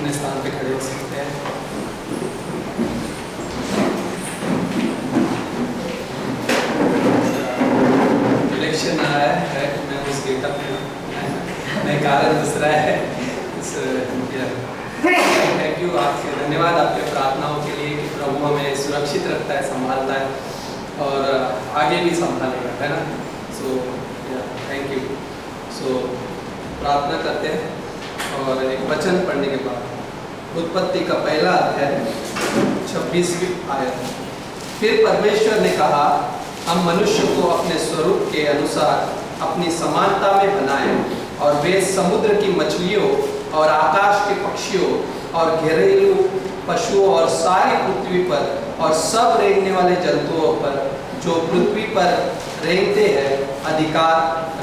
अपने स्थान पे खड़े हो सकते हैं। इलेक्शन आया है, मैं उस गेटअप में मैं कारण दूसरा है। थैंक यू, आपके धन्यवाद आपके प्रार्थनाओं के लिए कि प्रभु हमें सुरक्षित रखता है, संभालता है और आगे भी संभालेगा, है ना। So thank you. सो प्रार्थना करते हैं और एक वचन पढ़ने के बाद उत्पत्ति का पहला अध्याय 26वीं आयत। फिर परमेश्वर ने कहा, हम मनुष्य को अपने स्वरूप के अनुसार अपनी समानता में बनाएं और वे समुद्र की मछलियों और आकाश के पक्षियों और घरेलू पशुओं और सारी पृथ्वी पर और सब रेंगने वाले जंतुओं पर जो पृथ्वी पर रेंगते हैं अधिकार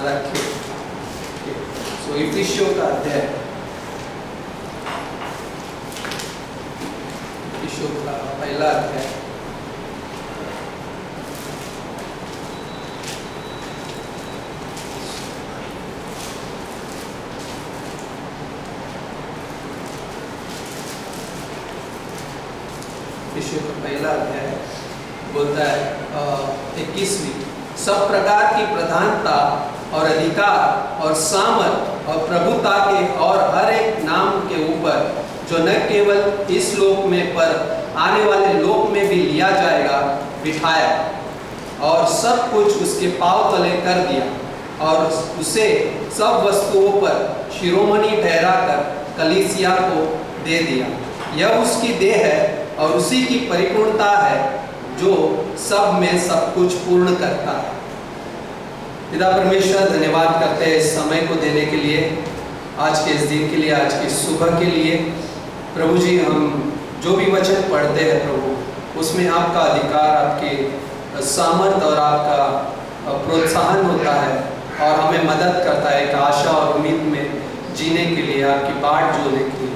रखें। सो इफिसियों का अध्याय, इफिसियों का पहला अध्याय का पहला अध्याय बोलता है 21वीं, सब प्रकार की प्रधानता और अधिकार और सामर्थ और प्रभुता के और हर एक नाम के ऊपर जो न केवल इस लोक में पर आने वाले लोक में भी लिया जाएगा बिठाया और सब कुछ उसके पांव तले कर दिया और उसे सब वस्तुओं पर शिरोमणि ठहराकर कलीसिया को दे दिया। यह उसकी देह है और उसी की परिपूर्णता है जो सब में सब कुछ पूर्ण करता है। पिता परमेश्वर, धन्यवाद करते हैं इस समय को देने के लिए, आज के इस दिन के लिए, आज की सुबह के लिए। प्रभु जी, हम जो भी वचन पढ़ते हैं प्रभु, उसमें आपका अधिकार, आपकी सामर्थ और आपका प्रोत्साहन होता है और हमें मदद करता है एक आशा और उम्मीद में जीने के लिए, आपकी बाट जोड़ने के लिए।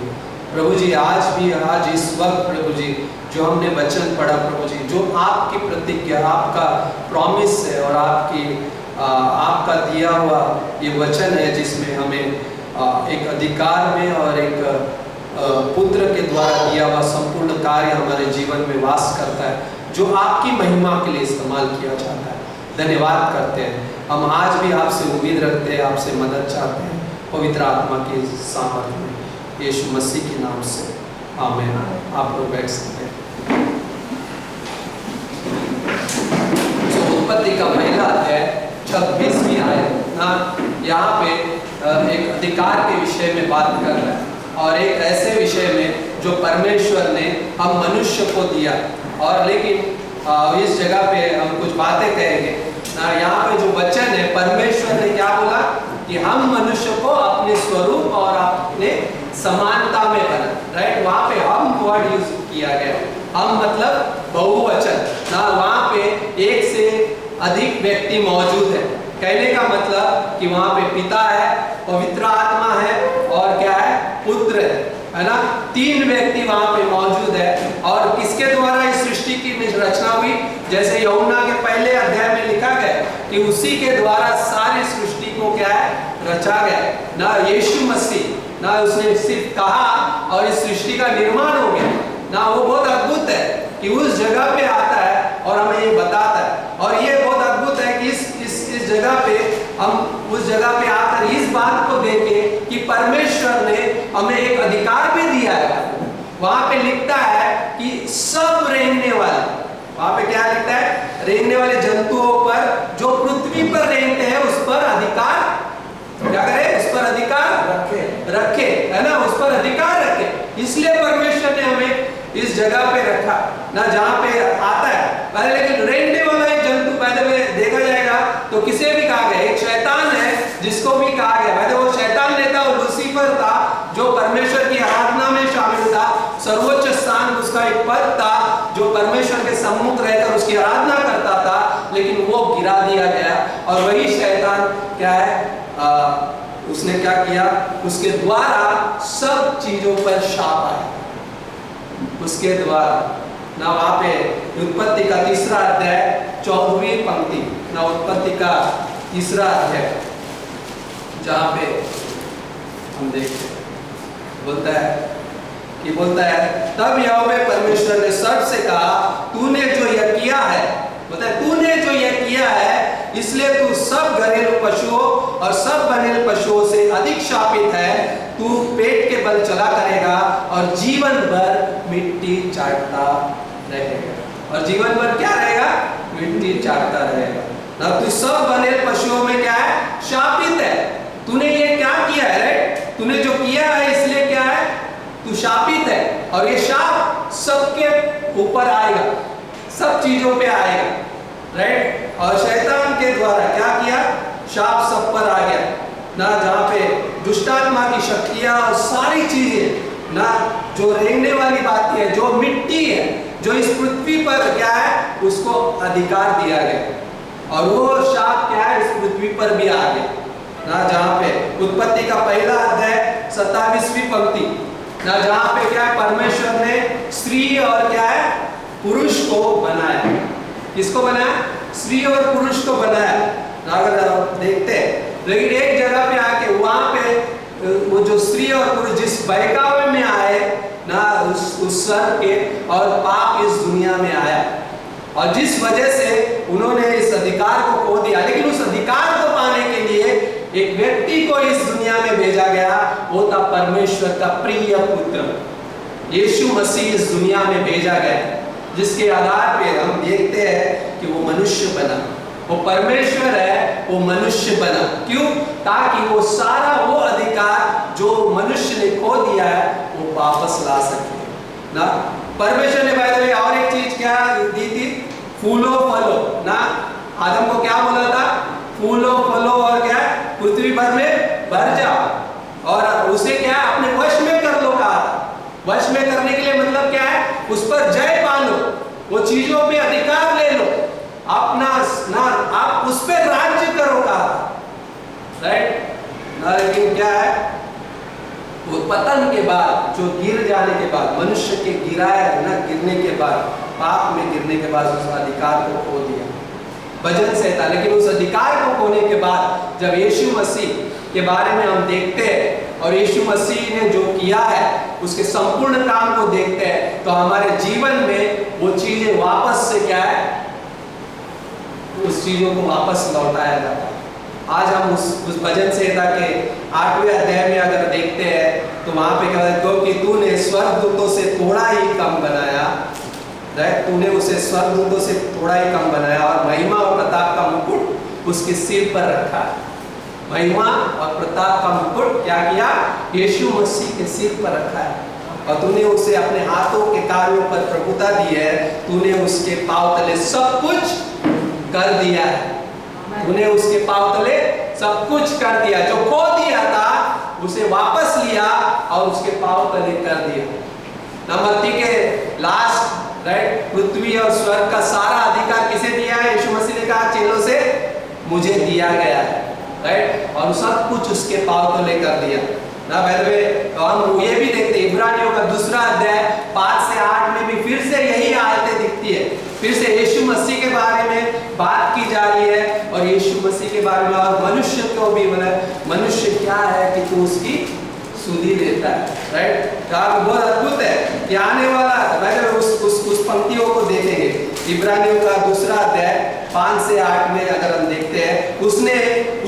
प्रभु जी, आज इस वक्त प्रभु जी जो हमने वचन पढ़ा प्रभु जी, जो आपकी प्रतिज्ञा, आपका प्रॉमिस है और आपका दिया हुआ ये वचन है जिसमें हमें एक अधिकार में और एक पुत्र के द्वारा दिया हुआ संपूर्ण कार्य हमारे जीवन में वास करता है, जो आपकी महिमा के लिए इस्तेमाल किया जाता है। धन्यवाद करते हैं। हम आज भी आपसे उम्मीद रखते हैं, आपसे मदद चाहते हैं, पवित्र आत्मा की सामर्थ्य में, यीशु मसीह के नाम से, आमीन। आप लोग बैठ सकते हैं। उत्पत्ति का पहला अध्याय 26वीं आयत ना, यहाँ पे एक अधिकार के विषय में बात कर रहा है और एक ऐसे विषय में जो परमेश्वर ने हम मनुष्य को दिया। और लेकिन इस जगह पे हम कुछ बातें कहेंगे ना। यहाँ पे जो वचन है, परमेश्वर ने क्या बोला कि हम मनुष्य को अपने स्वरूप और अपने समानता में बना, राइट। वहाँ पे हम वर्ड यूज किया गया, हम मतलब बहुवचन ना। वहाँ पे एक से अधिक व्यक्ति मौजूद है। कहने का मतलब कि वहाँ पे पिता है, पवित्र आत्मा है और क्या है, पुत्र है ना। 3 व्यक्ति वहाँ पे मौजूद है। और किसके द्वारा इस सृष्टि की रचना हुई? जैसे यूहन्ना के पहले अध्याय में लिखा गया कि उसी के द्वारा सारी सृष्टि को क्या है, रचा गया ना। यीशु मसीह ना, उसने सिर्फ कहा और इस सृष्टि का निर्माण हो गया ना। वो बहुत अद्भुत है कि उस जगह पे आता है और हमें ये बताता है। और ये बहुत अद्भुत है कि इस जगह पे हम उस जगह पे आकर इस बात को देखें कि परमेश्वर ने हमें एक अधिकार भी दिया है। वहां पे लिखता है कि सब रेंगने वाले, वहां पे क्या लिखता है, रेंगने वाले जंतुओं पर जो पृथ्वी पर रेंगते हैं उस पर अधिकार क्या करे, उस पर अधिकार रखे, है ना, उस पर अधिकार रखे। इसलिए परमेश्वर ने हमें इस जगह पे रखा ना, जहाँ पे आता है। लेकिन रेंगने वाला एक जंतु पहले में देखा जाएगा तो किसे भी कहा गया, एक शैतान है जिसको भी कहा गया। पहले वो शैतान नेता और लूसीफर था जो परमेश्वर की आराधना में शामिल था। सर्वोच्च स्थान उसका एक पद था जो परमेश्वर के सम्मुख रहकर उसकी आराधना करता था, लेकिन वो गिरा दिया गया। और वही शैतान क्या है, उसने क्या किया, उसके द्वारा सब चीजों पर शाप आया, उसके द्वारा ना। वहां पे उत्पत्ति का 3रा अध्याय 14वीं पंक्ति ना, उत्पत्ति का 3रा अध्याय जहाँ पे हम देखते बोलता है ये बोलता है, तब यहोवा परमेश्वर ने सर्प से कहा, तूने जो यह किया है, बोलता है तूने जो यह किया है, इसलिए तू सब घरेलू पशुओं और सब बनेल पशुओं से अधिक शापित है। तू पेट के बल चला करेगा और जीवन भर मिट्टी चाटता रहेगा। और जीवन भर क्या रहेगा? मिट्टी चाटता रहेगा। ना तू सब बनेल पशुओं में क्या है? शापित है। तूने ये क्या किया है? राइट, तूने जो किया है इसलिए क्या है? तू शापित है। और ये शाप सबके ऊपर आएगा, सब चीजों पे आएगा, राइट। और शैतान के द्वारा क्या किया? शाप सब पर आ गया ना, जहाँ पे दुष्टात्मा की शक्तियां और सारी चीजें ना, जो रेंगने वाली बात है, जो मिट्टी है, जो इस पृथ्वी पर क्या है, उसको अधिकार दिया गया। और वो शाप क्या है? इस पृथ्वी पर भी आ गया ना, जहाँ पे उत्पत्ति का पहला अध्याय 27वीं पंक्ति ना, जहाँ पे क्या है? परमेश्वर ने स्त्री और क्या है? पुरुष को बनाया। किसको बनाया? स्त्री और पुरुष को बनाया ना। अगर आप देखते हैं, लेकिन एक जगह पे आके वहां पे वो जो स्त्री और पुरुष जिस बहकावे में आए ना, उस स्वर्ग के, और पाप इस दुनिया में आया, और जिस वजह से उन्होंने इस अधिकार को खो दिया। लेकिन उस अधिकार को पाने के लिए एक व्यक्ति को इस दुनिया में भेजा गया, वो था परमेश्वर का प्रिय पुत्र यीशु मसीह इस दुनिया में भेजा गया, जिसके आधार पे हम देखते हैं कि वो मनुष्य बना। वो परमेश्वर है, वो मनुष्य बना। क्यों? ताकि वो सारा वो अधिकार जो मनुष्य ने खो दिया है वो वापस ला सके ना। परमेश्वर ने भाई और एक चीज क्या दी थी? फूलो फलो ना। आदम को क्या बोला था? फूलो फलो और क्या? पृथ्वी भर में भर जाओ, और उसे क्या? अपने वश में कर लो कहा। वश में करने के लिए मतलब क्या है? उस पर जय पा लो, वो चीजों पे अधिकार ले लो, अपना ना आप उस पर राज्य करो कहा, राइट ना। लेकिन क्या है? वो पतन के बाद, जो गिर जाने के बाद, मनुष्य के गिराया ना, गिरने के बाद, पाप में गिरने के बाद उस अधिकार को खो दिया, वजन से था। लेकिन उस अधिकार को खोने के बाद जब यीशु मसीह के बारे में हम देखते हैं और यीशु मसीह ने जो किया है उसके संपूर्ण काम को देखते हैं, तो हमारे जीवन में वो चीजें वापस से क्या है? उस चीजों को वापस लौटाया जाता है। आज हम उस भजन संहिता के 8वें अध्याय में अगर देखते हैं तो वहां पे क्या है? क्योंकि तूने स्वर्गदूतों से थोड़ा ही कम बनाया, तूने उसे स्वर्गदूतों से थोड़ा ही कम बनाया, और महिमा और प्रताप का मुकुट उसके सिर पर रखा है। महिमा और प्रताप का मुकुट क्या किया? यीशु मसीह के सिर पर रखा है। और तूने उसे अपने हाथों के कार्यों पर प्रभुता दी है। तूने उसके पांव तले सब कुछ कर दिया है। तूने उसके पांव तले सब कुछ कर दिया। जो खो दिया था उसे वापस लिया और उसके पांव तले कर दिया। नंबर 3 के लास्ट, राइट, पृथ्वी और स्वर्ग का सारा अधिकार किसे दिया है? यीशु मसीह ने कहा चेलों से, मुझे दिया गया है, राइट, और सब कुछ उसके पांव तले कर दिया ना। हम ये भी देखते हैं इब्रानियों का 2 अध्याय 5 से 8 में भी फिर से यही आयतें दिखती है। फिर से यीशु मसीह के बारे में बात की जा रही है, और यीशु मसीह के बारे में, और मनुष्य को भी, मनुष्य क्या है कि तू उसकी सुधि लेता है, राइट। बहुत अद्भुत है कि आने वाला उस पंक्तियों को देखेंगे। इब्रानियों का 2 अध्याय 5 से 8 में अगर हम देखते हैं, उसने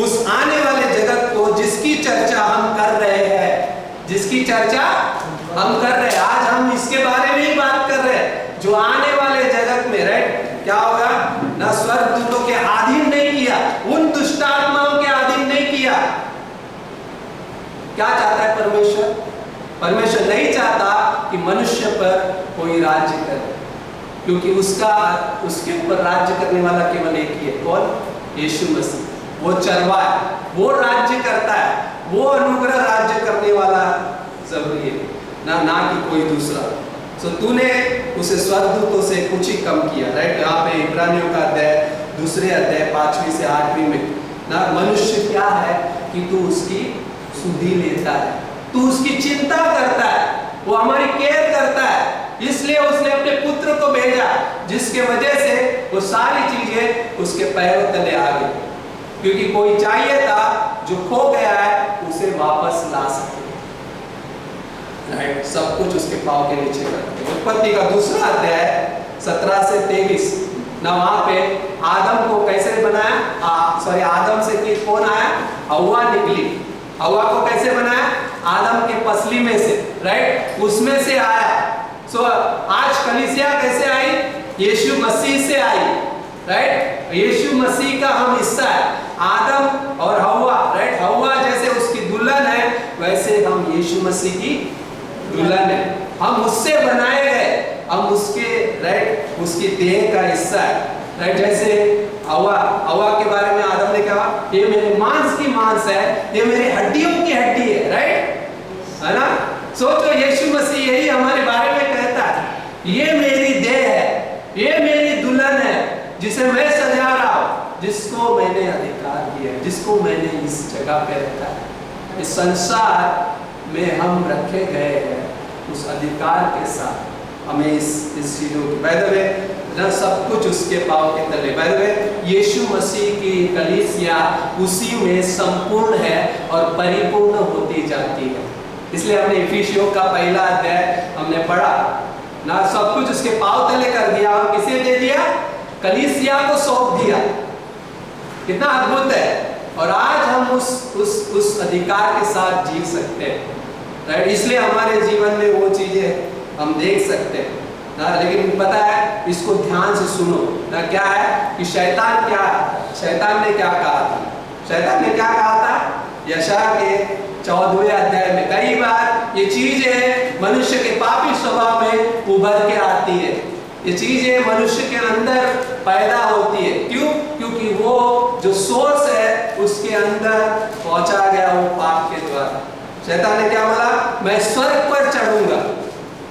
उस आने वाले जगत को जिसकी चर्चा हम कर रहे हैं, जिसकी चर्चा हम कर रहे हैं, आज हम इसके बारे में ही बात कर रहे हैं, जो आने वाले जगत में, राइट, क्या होगा ना, स्वर्गदूतों के अधीन नहीं किया, उन दुष्ट आत्माओं के अधीन नहीं किया। क्या चाहता है परमेश्वर? परमेश्वर नहीं चाहता कि मनुष्य पर कोई राज्य करे, क्योंकि उसके ऊपर राज्य करने वाला केवल एक ही है। कौन? यीशु मसीह। वो चरवा है, वो राज्य करता है, वो अनुग्रह राज्य करने वाला जरूरी है ना कि कोई दूसरा। सो तूने उसे स्वर्गदूतों से कुछ ही कम किया, राइट। यहाँ पे इब्रानियों का अध्याय 2 अध्याय 5वीं से 8वीं में ना, मनुष्य क्या है कि तू उसकी सुधि लेता है, तू उसकी चिंता करता है, वो हमारी केयर करता है। इसलिए उसने अपने पुत्र को भेजा, जिसके वजह से वो सारी चीजें उसके पैरों तले आ गई, क्योंकि कोई चाहिए था जो खो गया है उसे वापस ला सके। राइट, सब कुछ उसके पाँव के नीचे कर दिया। उत्पत्ति का दूसरा अध्याय 17 से 23 ना, वहां पे आदम को कैसे बनाया, आदम से कि कौन आया, हव्वा निकली। हव्वा को कैसे बनाया, आदम के पसली में से, राइट, उसमें से आया। सो आज कलीसिया कैसे आई, यीशु मसीह से आई, राइट। यीशु मसीह का हम हिस्सा है, आदम और हव्वा, राइट। हव्वा जैसे उसकी दुल्हन है, वैसे हम यीशु मसीह की दुल्हन है। हम उससे बनाए गए, हम उसके, राइट, उसकी देह का हिस्सा है, राइट। जैसे हव्वा के बारे में आदम ने कहा, ये मेरे मांस की मांस है, ये मेरे हड्डियों की हड्डी है, राइट, है ना। सोचो, यीशु मसीह यही हमारे बारे में कहता है, ये मेरी देह है, ये मेरी दुल्हन है, जिसे मैं सजा रहा हूं, जिसको मैंने अधिकार दिया है, जिसको मैंने इस जगह पे रखा है। इस संसार में हम रखे गए हैं उस अधिकार के साथ। हमें इस चीजों की, बाय द वे, ना सब कुछ उसके पांव के तले। बाय द वे, यीशु मसीह की कलीसिया उसी में संपूर्ण है और परिपूर्ण होती जाती है। इसलिए हमने इफिसियों का पहला अध्याय हमने पढ़ा ना, सब कुछ उसके पांव तले कर दिया और किसे दे दिया, कलीसिया को सौंप दिया। कितना अद्भुत है। और आज हम उस अधिकार के साथ जी सकते हैं, राइट। इसलिए हमारे जीवन में वो चीजें हम देख सकते हैं ना। लेकिन पता है, इसको ध्यान से सुनो ना, क्या है कि शैतान ने क्या कहा था, शैतान ने क्या कहा था, यशायाह के 14वें अध्याय में कई बार ये चीजें मनुष्य के पापी स्वभाव में उभर के आती है। ये चीजें मनुष्य के अंदर पैदा होती है। क्यों? क्योंकि वो जो सोर्स है उसके अंदर पहुंचा गया वो पाप के द्वारा। शैतान ने क्या बोला, मैं स्वर्ग पर चढ़ूंगा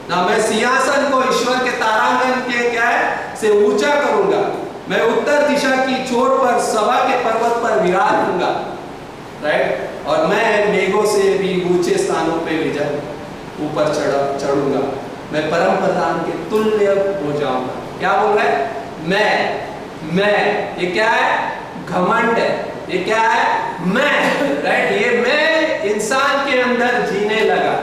ना, मैं सिंहासन को ईश्वर के तारांगण के क्या है से ऊंचा करूंगा, मैं उत्तर दिशा की छोर पर सभा के पर्वत पर विराजूंगा, राइट। और मैं मेघों से भी ऊंचे स्थानों पे ऊपर चढ़ूंगा, मैं परम प्रधान के तुल्य हो जाऊंगा। क्या बोल रहा है, मैं, ये क्या है, घमंड है, ये क्या है, मैं, राइट। ये मैं इंसान के अंदर जीने लगा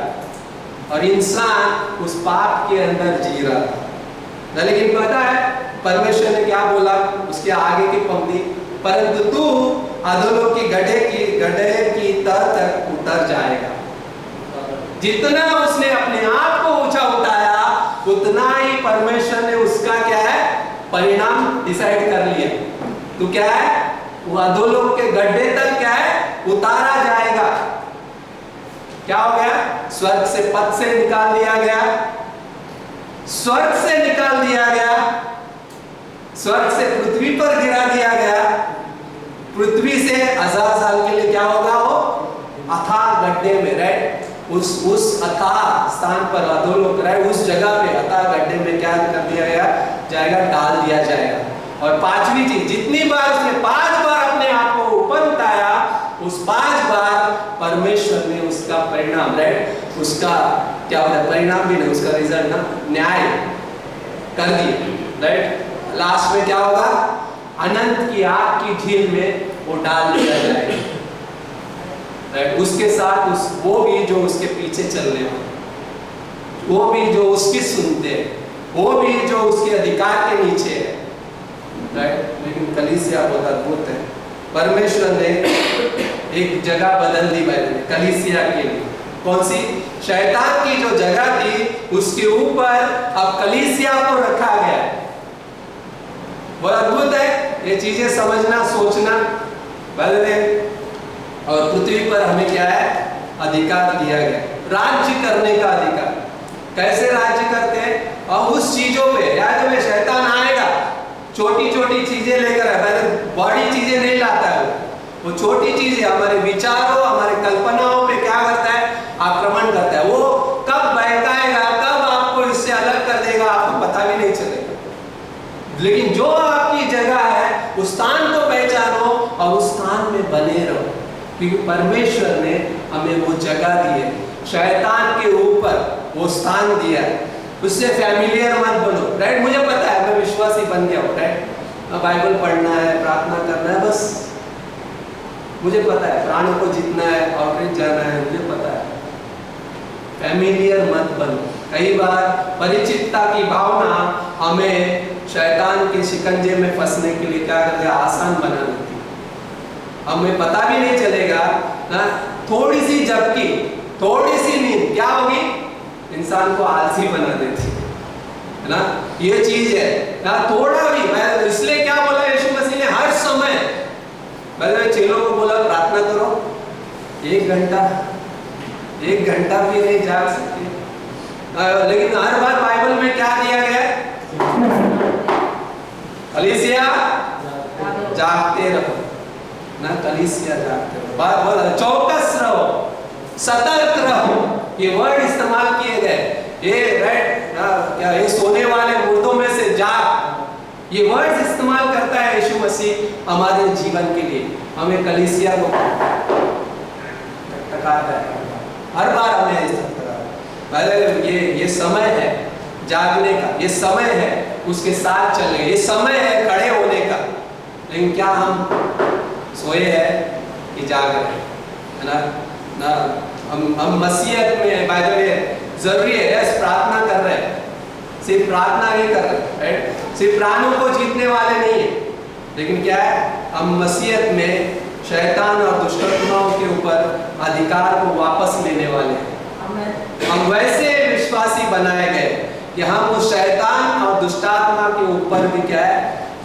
और इंसान उस पाप के अंदर जी रहा था। लेकिन पता है परमेश्वर ने क्या बोला, उसके आगे की पंक्ति, परंतु तू अधोलोक की गड्ढे की तह तक उतर जाएगा। जितना उसने अपने आप को ऊंचा उठाया, उतना ही परमेश्वर ने उसका क्या है, परिणाम डिसाइड कर लिया। तो क्या है, वो अधोलोक के गड्ढे तक क्या है, उतारा जाएगा। क्या हो गया, स्वर्ग से, पद से निकाल दिया गया, स्वर्ग से निकाल दिया गया, स्वर्ग से पृथ्वी पर गिरा दिया गया। पृथ्वी से 1000 साल के लिए क्या होगा, वो अथाह गड्ढे में, राइट, उस अथाह स्थान पर अधोलोक, राइट, उस जगह पे अथाह गड्ढे में क्या कर दिया गया जाएगा, डाल दिया जाएगा। और पांचवी चीज, जितनी बार उसने 5 बार अपने आप को ऊपर उठाया, उस 5 बार परमेश्वर ने उसका परिणाम, राइट, उसका क्या होता है, परिणाम भी नहीं, उसका रिजल्ट ना, न्याय कर दिया, राइट। लास्ट में क्या होगा, अनंत की आग की झील में वो डाल दिया जाएगा, राइट। उसके साथ वो भी जो उसके पीछे चलने वाले, वो भी जो उसकी सुनते हैं, वो भी जो उसके अधिकार के नीचे है, राइट। लेकिन कलीसिया बहुत अद्भुत है। परमेश्वर ने एक जगह बदल दी कलीसिया के लिए। कौन सी? शैतान की जो जगह थी उसके ऊपर अब कलीसिया को रखा गया है। बहुत अद्भुत है ये चीजें समझना, सोचना। और पृथ्वी पर हमें क्या है, अधिकार दिया गया, राज्य करने का अधिकार। कैसे राज्य करते हैं? और उस चीजों पे, याद में शैतान आएगा, छोटी छोटी चीजें लेकर आता है, बड़ी चीजें नहीं लाता है। वो छोटी चीजें, हमारे विचारों, हमारे कल्पनाओं पे क्या करता है, आक्रमण करता है। वो कब बहकाएगा, कब आपको इससे अलग कर देगा, आपको पता भी नहीं चलेगा। लेकिन जो आपकी जगह है, उस स्थान को पहचानो और उस स्थान में बने रहो, क्योंकि परमेश्वर ने हमें वो जगह दी है। शैतान के ऊपर वो स्थान दिया है, उससे फैमिलियर मत बनो, राइट। मुझे पता है, मैं विश्वासी बन गया हूँ, राइट। बाइबल पढ़ना है, प्रार्थना करना है, बस मुझे पता है। प्राणों को जीतना है, आउटरीच जाना है, मुझे पता है। फैमिलियर मत बनो। कई बार परिचितता की भावना हमें शैतान के शिकंजे में फंसने के लिए क्या करते हैं, आसान बना देती है। हमें पता भी नहीं चलेगा ना, थोड़ी सी झपकी, थोड़ी सी नींद क्या होगी, इंसान को आलसी बना देती है ना। ये चीज है ना, थोड़ा भी। मैं इसलिए क्या बोला यीशु मसीह ने, हर समय मैंने चेलों को बोला प्रार्थना करो, 1 घंटा भी नहीं जाग सकते। लेकिन हर बार बाइबल में क्या दिया गया है, कलीसिया जागते रहो ना, कलीसिया जागते रहो, बार चौकस रहो, सतर्क रहो। ये वर्ड इस्तेमाल किए गए, ये राइट क्या, ये सोने वाले मुर्दों में से जाग, ये वर्ड इस्तेमाल करता है यीशु मसीह हमारे जीवन के लिए। हमें कलीसिया को टकराता है, हर बार हमें ये समय है जागने का, ये समय है उसके साथ चलने का, ये समय है खड़े होने का। लेकिन क्या हम सोए हैं कि जाग रहे हैं, है ना। हम मसीहत में बाय द वे जरूरी है, यस प्रार्थना कर रहे हैं, सिर्फ प्रार्थना नहीं कर रहे, राइट, सिर्फ प्राणों को जीतने वाले नहीं है, लेकिन क्या है, हम मसीहत में शैतान और दुष्टात्माओं के ऊपर अधिकार को वापस लेने वाले हैं। हम वैसे विश्वासी बनाए गए कि हम उस शैतान और दुष्टात्मा के ऊपर भी क्या है,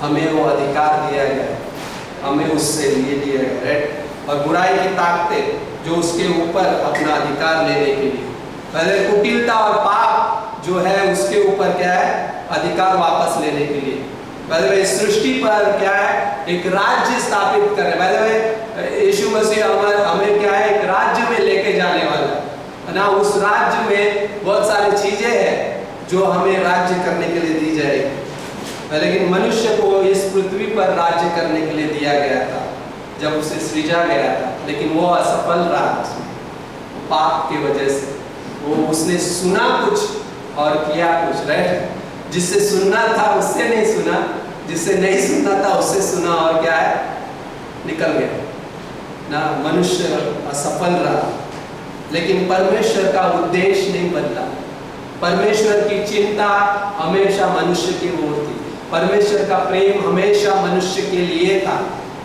हमें वो अधिकार दिया गया है, हमें उससे लिए दिया गया, राइट। और बुराई की ताकतें जो उसके ऊपर अपना अधिकार लेने के लिए, पहले कुटिलता और पाप जो है उसके ऊपर क्या है, अधिकार वापस लेने के लिए, पहले सृष्टि पर क्या है, एक राज्य स्थापित कर रहे हैं। यीशु मसीह हमें क्या है, एक राज्य में लेके जाने वाला है ना। उस राज्य में बहुत सारी चीजें हैं जो हमें राज्य करने के लिए दी जाएगी, लेकिन मनुष्य को इस पृथ्वी पर राज्य करने के लिए दिया गया था जब उसे सृजा गया था, लेकिन वो असफल रहा पाप की वजह से। वो उसने सुना कुछ और किया कुछ, राइट। जिससे सुनना था उससे नहीं सुना, जिससे नहीं सुनना था उससे सुना, और क्या है, निकल गया ना। मनुष्य असफल रहा, लेकिन परमेश्वर का उद्देश्य नहीं बदला। परमेश्वर की चिंता हमेशा मनुष्य की ओर थी, परमेश्वर का प्रेम हमेशा मनुष्य के लिए था।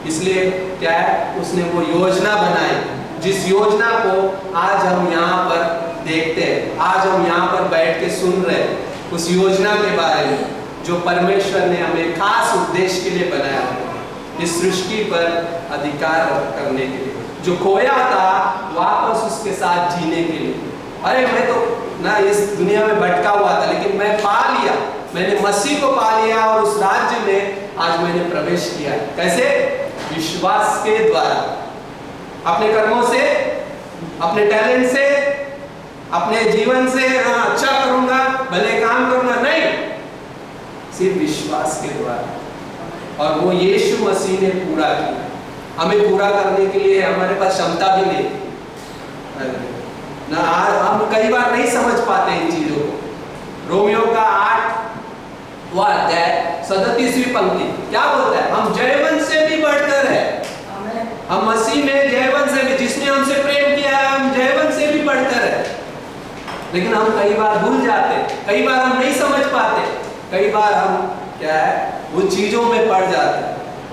इसलिए क्या है, उसने वो योजना बनाई, जिस योजना को आज हम यहाँ पर देखते हैं, आज हम यहाँ पर बैठ के सुन रहे हैं, उस योजना के बारे में जो परमेश्वर ने हमें खास उद्देश्य के लिए बनाया है, इस सृष्टि पर अधिकार करने के लिए, जो खोया था वापस उसके साथ जीने के लिए। अरे मैं तो ना इस दुनिया में भटका हुआ था, लेकिन मैं पा लिया, मैंने मसीह को पा लिया और उस राज्य में आज मैंने प्रवेश किया। कैसे? विश्वास के द्वारा, अपने कर्मों से, अपने टैलेंट से, अपने जीवन से, हाँ अच्छा करूंगा, भले काम करूंगा, नहीं, सिर्फ विश्वास के द्वारा। और वो यीशु मसीह ने पूरा किया। हमें पूरा करने के लिए हमारे पास क्षमता भी नहीं ना। आज हम कई बार नहीं समझ पाते इन चीजों को। रोमियो का 8वां अध्याय 37वीं पंक्ति क्या बोलता है? हम जयवंत से भी बढ़कर है। हम मसीह में जयवंत से भी, जिसने हमसे प्रेम किया है, हम जयवंत से भी बढ़कर है। लेकिन हम कई बार भूल जाते, कई बार हम नहीं समझ पाते, कई बार हम क्या है, वो चीजों में पड़ जाते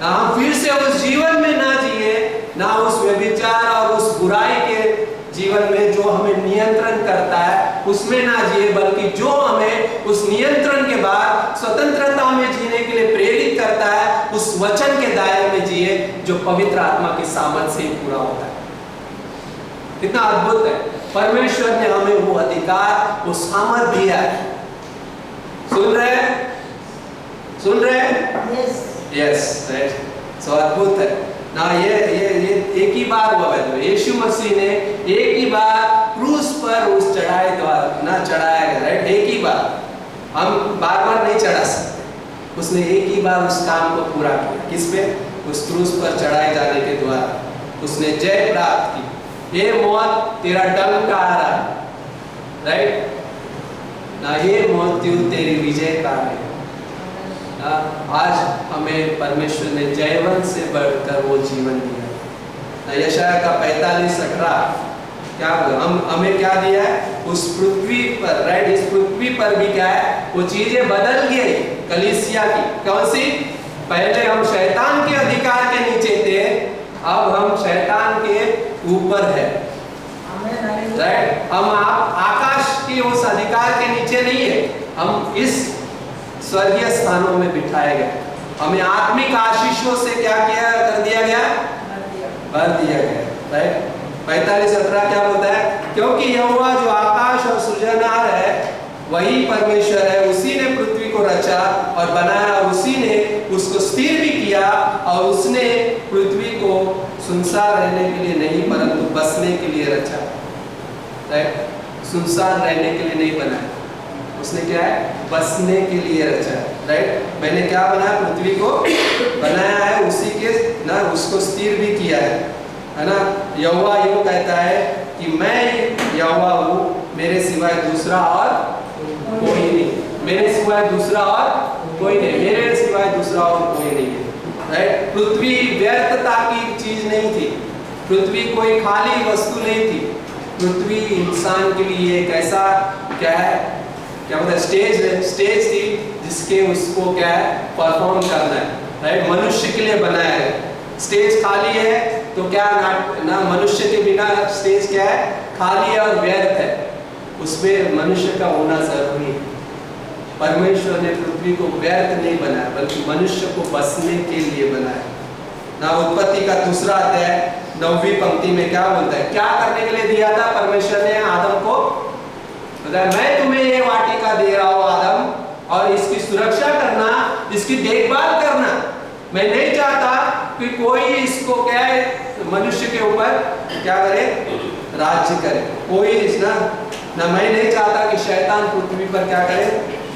ना। हम फिर से उस जीवन में ना जिए, ना उस व्यभिचार और उस बुराई के जीवन में जो हमें नियंत्रण करता है उसमें ना जिए, बल्कि जो हमें उस नियंत्रण के बाद स्वतंत्रता में जीने के लिए प्रेरित करता है, उस वचन के दायरे में जिए जो पवित्र आत्मा के सामर्थ से ही पूरा होता है। कितना अद्भुत है! परमेश्वर ने हमें वो अधिकार, वो सामर्थ दिया है। सुन रहे हैं? सुन रहे हैं? यस, सो अद्भुत है ना। ये एक ही बार हुआ है, यीशु मसीह ने एक ही बार क्रूस पर उस चढ़ाई द्वारा ना चढ़ाया गया, राइट। एक ही बार, हम बार बार नहीं चढ़ा सकते। उसने एक ही बार उस काम को पूरा किया। किस पे? उस क्रूस पर चढ़ाए जाने के द्वारा उसने जय प्राप्त की। ये मौत तेरा डंक आ रहा है, राइट ना, ये मृत्यु तेरी विजय का है। आज हमें परमेश्वर ने जयवंत से बढ़कर वो जीवन दिया ना। यशाया का 45:18 क्या हमें क्या दिया है उस पृथ्वी पर, राइट, इस पृथ्वी पर भी क्या है वो चीजें बदल गई कलीसिया की। कौन सी? पहले हम शैतान के अधिकार के नीचे थे, अब हम शैतान के ऊपर है, राइट। हम आकाश की उस अधिकार के नीचे नहीं है, हम इस स्वर्गीय स्थानों में बिठाए गए। हमें आत्मिक आशीषों से क्या किया कर दिया गया? भर दिया गया, राइट। 45:17 क्या बोलता है? क्योंकि यहोवा जो आकाश और सृजनहार है वही परमेश्वर है, उसी ने पृथ्वी को रचा और बनाया और उसी ने उसको स्थिर भी किया, और उसने पृथ्वी को सुनसान रहने के लिए नहीं परंतु बसने के लिए रचा, राइट। सुनसान रहने के लिए नहीं बनाया, उसने क्या है? बसने के लिए रचा है, राइट। मैंने क्या बनाया? पृथ्वी को बनाया है, उसी के ना उसको स्थिर भी किया है ना। यहोवा यूं कहता है कि मैं यहोवा हूँ, मेरे सिवाय दूसरा और कोई नहीं, मेरे सिवाय दूसरा और कोई नहीं, मेरे सिवाय दूसरा और कोई नहीं है, राइट। पृथ्वी व्यर्थता की चीज नहीं थी, पृथ्वी कोई खाली वस्तु नहीं थी, पृथ्वी इंसान के लिए एक ऐसा क्या है, क्या बोलते हैं, स्टेज थी जिसके उसको क्या है परफॉर्म करना है, राइट। मनुष्य के लिए बनाया है। स्टेज खाली है तो क्या ना मनुष्य के बिना स्टेज क्या है? खाली है और व्यर्थ है, उसमें मनुष्य का होना जरूरी है। परमेश्वर ने पृथ्वी को व्यर्थ नहीं बनाया बल्कि मनुष्य को बसने के लिए बनाया ना। उत्पत्ति का 2 अध्याय 9वीं पंक्ति में क्या बोलता है? क्या करने के लिए दिया था परमेश्वर ने आदम को? बताया, मैं तुम्हें ये वाटिका दे रहा हूँ आदम, और इसकी सुरक्षा करना, इसकी देखभाल करना। मैं नहीं चाहता कि कोई इसको क्या है मनुष्य के ऊपर क्या करे? राज्य करे। कोई ना मैं नहीं चाहता कि शैतान पृथ्वी पर क्या करे?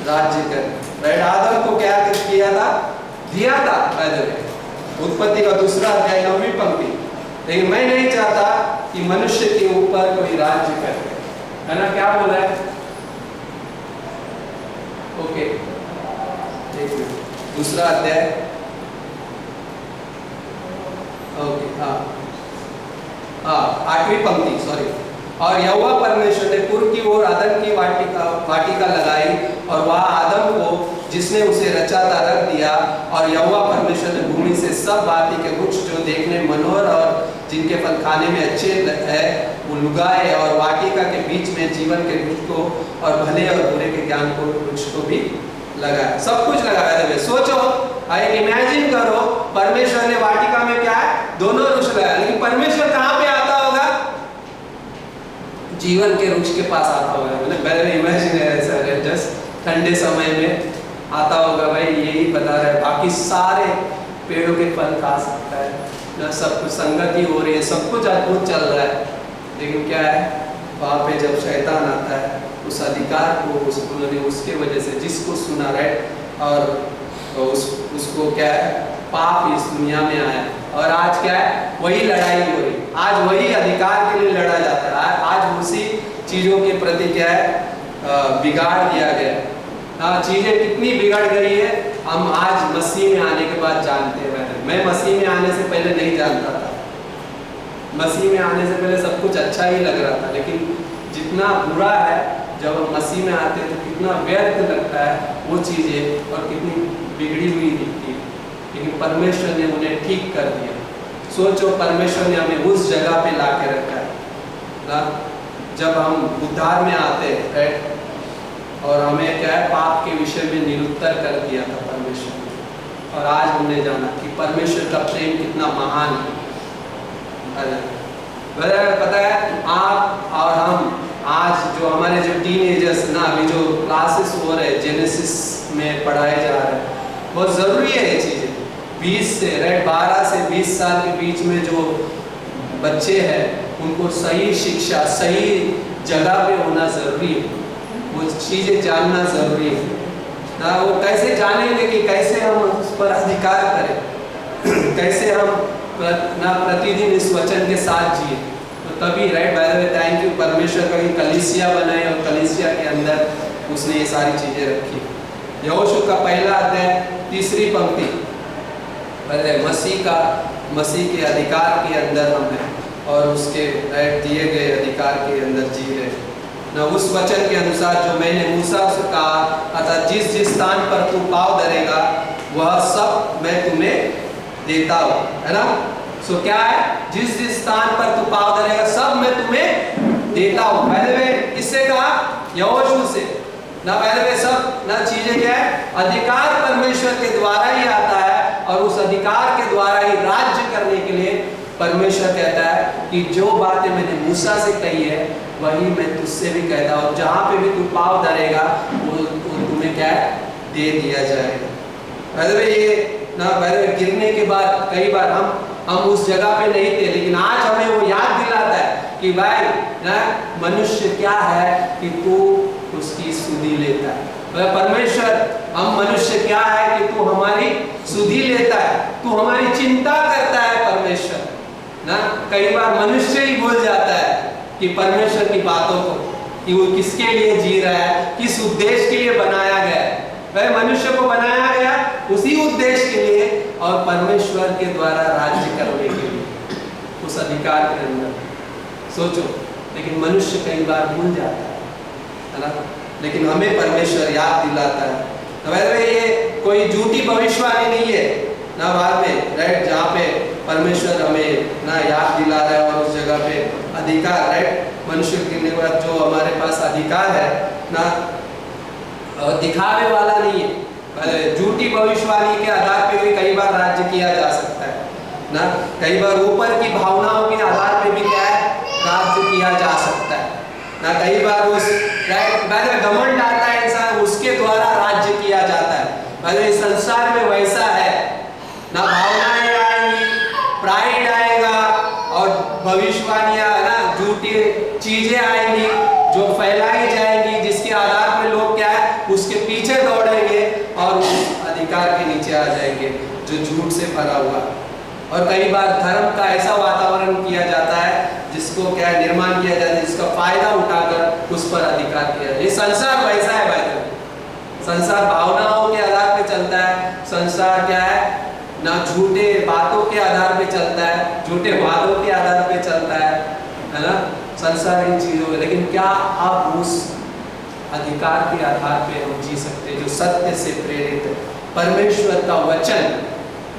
राज्य करे, राइट। आदम को क्या किया था? दिया था पहले, उत्पत्ति का 2 अध्याय 9वीं पंक्ति। लेकिन मैं नहीं चाहता कि मनुष्य के ऊपर कोई राज्य करे, है ना। क्या बोला है? ओके, 2 अध्याय, ओके, हाँ 8वीं पंक्ति, सॉरी। और यहोवा परमेश्वर ने पूर्व की ओर आदम की वाटिका लगाई और वह आदम को जिसने उसे रचा था रख दिया। और यहोवा परमेश्वर ने भूमि से सब भांति के वृक्ष जो देखने मनोहर और जिनके फल खाने में अच्छे है वो लुगाए, और वाटिका के बीच में जीवन के वृक्ष को और भले और बुरे के ज्ञान को वृक्ष को भी लगाया। सब कुछ लगाया था। सोचो, इमेजिन करो, परमेश्वर ने वाटिका में क्या है? दोनों वृक्ष लगाया, लेकिन परमेश्वर कहाँ पे आता होगा? जीवन के वृक्ष के पास आता होगा। मतलब इमेजिन है, जस्ट ठंडे समय में आता होगा, भाई यही बता रहा है, बाकी सारे पेड़ों के फल खा सकता है, सब कुछ संगति हो रही है, सब कुछ अद्भुत चल रहा है। लेकिन क्या है, वहाँ पे जब शैतान आता है, उस अधिकार को उन्होंने उसके वजह से जिसको सुना, राइट, और उसको क्या है, पाप इस दुनिया में आया। और आज क्या है, वही लड़ाई हो रही, आज वही अधिकार के लिए लड़ा जाता है। आज उसी चीज़ों के प्रति क्या है, बिगाड़ दिया गया। हाँ, चीज़ें कितनी बिगड़ गई है हम आज मसीह में आने के बाद जानते हैं। मैं मसीह में आने से पहले नहीं जानता था, मसीह में आने से पहले सब कुछ अच्छा ही लग रहा था, लेकिन जितना बुरा है जब हम मसीह में आते हैं तो कितना व्यर्थ लगता है वो चीज़ें, और कितनी बिगड़ी हुई दिखती है। लेकिन परमेश्वर ने उन्हें ठीक कर दिया। सोचो, परमेश्वर ने हमें उस जगह पे ला के रखा है ना, जब हम उद्धार में आते हैं, और हमें क्या है, पाप के विषय में निरुत्तर कर दिया था परमेश्वर ने। और आज हमने जाना कि परमेश्वर का प्रेम कितना महान है। पता है, आप और हम आज जो हमारे जो टीनेजर्स ना, अभी जो क्लासेस हो रहे हैं, जेनेसिस में पढ़ाए जा रहे हैं, बहुत ज़रूरी है ये चीज़ें। 12 से 20 साल के बीच में जो बच्चे हैं, उनको सही शिक्षा सही जगह पे होना ज़रूरी है, वो चीज़ें जानना ज़रूरी है ना। वो कैसे जानेंगे कि कैसे हम उस पर अधिकार करें, कैसे हम ना प्रतिदिन इस वचन के साथ जिए, तो तभी, right. By the way, thank you परमेश्वर का कलीसिया बनाए, और कलीसिया के अंदर उसने ये सारी चीज़ें रखी। यहोशू का 1 अध्याय 3री पंक्ति, मसीह के अधिकार के अंदर हम हैं, और उसके दिए गए अधिकार के अंदर जी रहे ना। उस वचन के अनुसार जो मैंने मूसा से कहा, अर्थात जिस जिस स्थान पर तू पाँव धरेगा वह सब मैं तुम्हें देता हूँ, है ना। सो क्या है, जिस जिस स्थान पर तू पाँव धरेगा सब मैं तुम्हें देता हूँ। पहले किससे कहा, यहोशू से ना। पहले सब ना चीजें क्या है, अधिकार परमेश्वर के द्वारा ही आता है और उस अधिकार के द्वारा ही राज्य करने के लिए परमेश्वर कहता है कि जो बातें मैंने मूसा से कही है वही मैं तुझसे भी कहता हूँ। जहाँ पे भी तू पाँव धरेगा वो तुम्हें क्या है, दे दिया जाएगा। पहले ये ना, पहले गिरने के बाद कई बार हम उस जगह पे नहीं थे, लेकिन आज हमें वो याद दिलाता है कि भाई ना, मनुष्य क्या है कि तू उसकी सुधि लेता है। परमेश्वर, हम मनुष्य क्या है कि तू हमारी सुधि लेता है, तू हमारी चिंता करता है परमेश्वर ना। कई बार मनुष्य ही भूल जाता है कि परमेश्वर की बातों को, कि वो किसके लिए जी रहा है, किस उद्देश्य के लिए बनाया गया है। वह मनुष्य को बनाया गया उसी उद्देश्य के लिए और परमेश्वर के द्वारा राज्य करने के लिए, उस अधिकार के अंदर। सोचो, लेकिन मनुष्य कई बार भूल जाता है ना। लेकिन हमें परमेश्वर याद दिलाता है। तो ये कोई झूठी भविष्यवाणी नहीं है ना, बाद में राइट, जहाँ पे परमेश्वर हमें ना याद दिला रहा है और उस जगह पे अधिकार, राइट, मनुष्य गिरने के बाद जो हमारे पास अधिकार है ना, दिखावे वाला नहीं है। झूठी भविष्यवाणी के आधार पे भी कई बार राज्य किया जा सकता है ना। कई बार ऊपर की भावनाओं के आधार पे भी क्या है, राज्य किया जा सकता है ना। कई बार उस घमंड आता है इंसान, उसके द्वारा राज्य किया जाता है। इस संसार में वैसा है ना, भावनाएं आएंगी, प्राइड आएगा और भविष्यवाणियां ना, झूठी चीजें आएंगी जो फैलाई जाएंगी, जिसके आधार पे लोग क्या है, उसके पीछे दौड़ेंगे और उस अधिकार के नीचे आ जाएंगे जो झूठ से भरा हुआ। और कई बार धर्म का ऐसा वातावरण किया जाता है जिसको क्या है, निर्माण किया जाता है, जिसका फायदा उठाकर उस पर अधिकार किया जाए। ये संसार वैसा है भाई, संसार भावनाओं के आधार पे चलता है। संसार क्या है ना, झूठे बातों के आधार पे चलता है, झूठे वादों के आधार पे चलता है ना, संसार इन चीजों में। लेकिन क्या आप उस अधिकार के आधार पे हम जी सकते हैं जो सत्य से प्रेरित है, परमेश्वर का वचन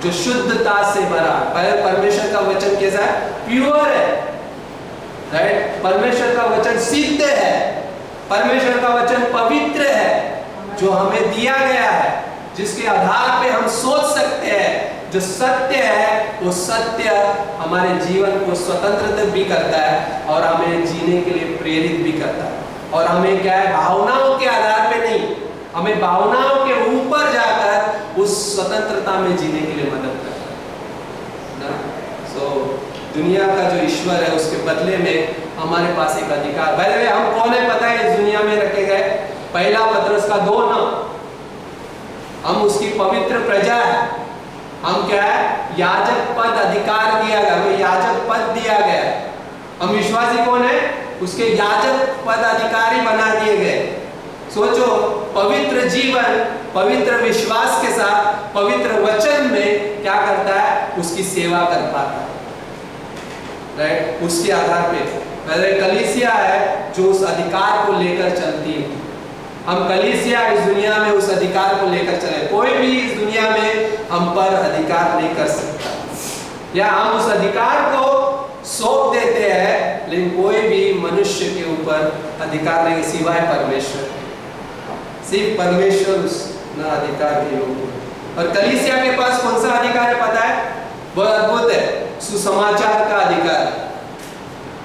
जो शुद्धता से भरा है। परमेश्वर का वचन कैसा है, प्योर है, राइट। परमेश्वर का वचन सिद्ध है, परमेश्वर का वचन पवित्र है, जो हमें दिया गया है, जिसके आधार पे हम सोच सकते हैं। जो सत्य है वो सत्य हमारे जीवन को स्वतंत्र भी करता है और हमें जीने के लिए प्रेरित भी करता है। और हमें क्या है, भावनाओं के आधार पे नहीं, हमें भावनाओं के ऊपर जाकर उस स्वतंत्रता में जीने के लिए मदद करता है ना। सो दुनिया का जो ईश्वर है उसके बदले में हमारे पास एक अधिकार। भाई हम कौन है पता है, इस दुनिया में रखे गए, पहला पत्रस का 2:9, हम उसकी पवित्र प्रजा है। हम क्या है, याजक पद अधिकार दिया गया, हमें याजक पद दिया गया। हम विश्वासी कौन है, उसके याजक पद अधिकारी बना दिए गए। सोचो, पवित्र जीवन पवित्र विश्वास के साथ पवित्र वचन में क्या करता है, उसकी सेवा कर पाता है, राइट। उसके आधार पे कलीसिया है जो उस अधिकार को लेकर चलती है। हम कलीसिया इस दुनिया में उस अधिकार को लेकर चले। कोई भी इस दुनिया में हम पर अधिकार नहीं कर सकता, या हम उस अधिकार को सौंप देते हैं, लेकिन कोई भी मनुष्य के ऊपर अधिकार नहीं सिवाय परमेश्वर। सिर्फ परमेश्वर उस ना अधिकार के योग्य। और कलीसिया के पास कौन सा अधिकार है पता है, बहुत अद्भुत है, सुसमाचार का अधिकार।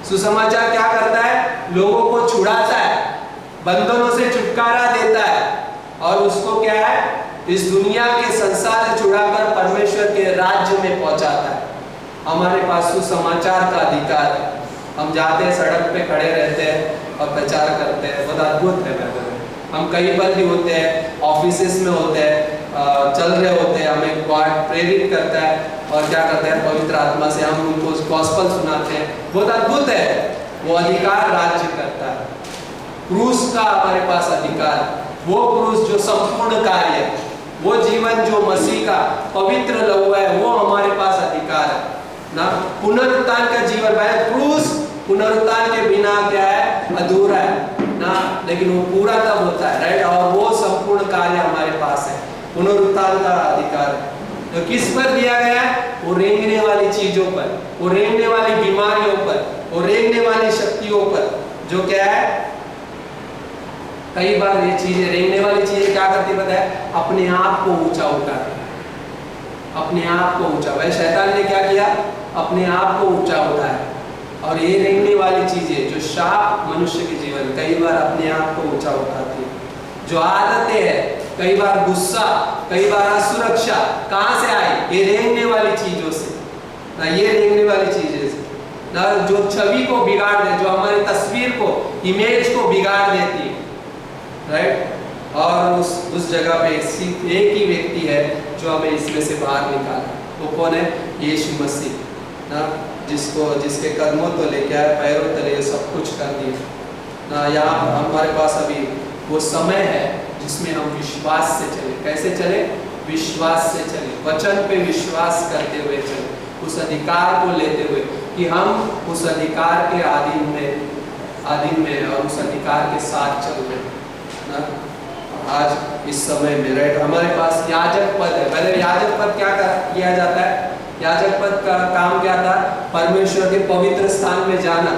सुसमाचार क्या करता है, लोगों को छुड़ाता है, बंधनों से छुटकारा देता है और उसको क्या है, इस दुनिया के संसार से छुड़ाकर परमेश्वर के राज्य में पहुंचाता है। हमारे पास सुसमाचार का अधिकार है। हम जाते हैं, सड़क पे खड़े रहते हैं और प्रचार करते हैं, बहुत अद्भुत है। हम कहीं पर भी होते हैं, ऑफिसेस में होते हैं, चल रहे होते हैं, हमें गॉड प्रेरित करता है और क्या करता है, पवित्र आत्मा से हम उनको गॉस्पेल सुनाते हैं, बहुत अद्भुत है। वो अधिकार राज्य करता है। क्रूस का हमारे पास अधिकार, वो क्रूस जो संपूर्ण कार्य है, वो जीवन जो मसीह का पवित्र लहू है, वो हमारे पास अधिकार है। ना। पुनरुत्थान का जीवन भाई क्रूस पुनरुत्थान के बिना क्या है, अधूरा है ना, लेकिन वो पूरा तब होता है, राइट। और वो संपूर्ण कार्य हमारे पास है, पुनरुत्थान का अधिकार है। तो किस पर दिया गया है? वो रेंगने वाली चीजों पर, वो रेंगने वाली बीमारियों पर, वो रेंगने वाली शक्तियों पर, जो क्या है, कई बार ये चीजें, रेंगने वाली चीजें क्या करती पता है, अपने आप को ऊंचा उठाती, अपने आप को ऊंचा। भाई शैतान ने क्या किया, अपने आप को ऊंचा उठाया। और ये रेंगने वाली चीजें जो शाप मनुष्य के जीवन कई बार अपने आप को ऊंचा उठाती है। जो आदतें हैं, कई बार गुस्सा, कई बार असुरक्षा, कहां से आई? ये रेंगने वाली चीजों से ना, ये रेंगने वाली चीजें से ना, जो छवि को बिगाड़ दे, जो हमारी तस्वीर को, इमेज को बिगाड़ देती है, राइट। और उस जगह पे सिर्फ एक ही व्यक्ति है जो हमें इसमें से बाहर निकाला, वो कौन है? यीशु मसीह ना, जिसके कदमों तो लेके आए, पैरों तले सब कुछ कर दिया ना। यहाँ हमारे पास अभी वो समय है जिसमें हम विश्वास से चले। कैसे चले? विश्वास से चले, वचन पे विश्वास करते हुए चले, उस अधिकार को लेते हुए कि हम उस अधिकार के अधीन में और उस अधिकार के साथ चल रहे ना। आज इस समय में, राइट, हमारे पास याजक पद है। पहले याजक पद क्या किया जाता है? याजक पद का काम क्या था? परमेश्वर के पवित्र स्थान में जाना।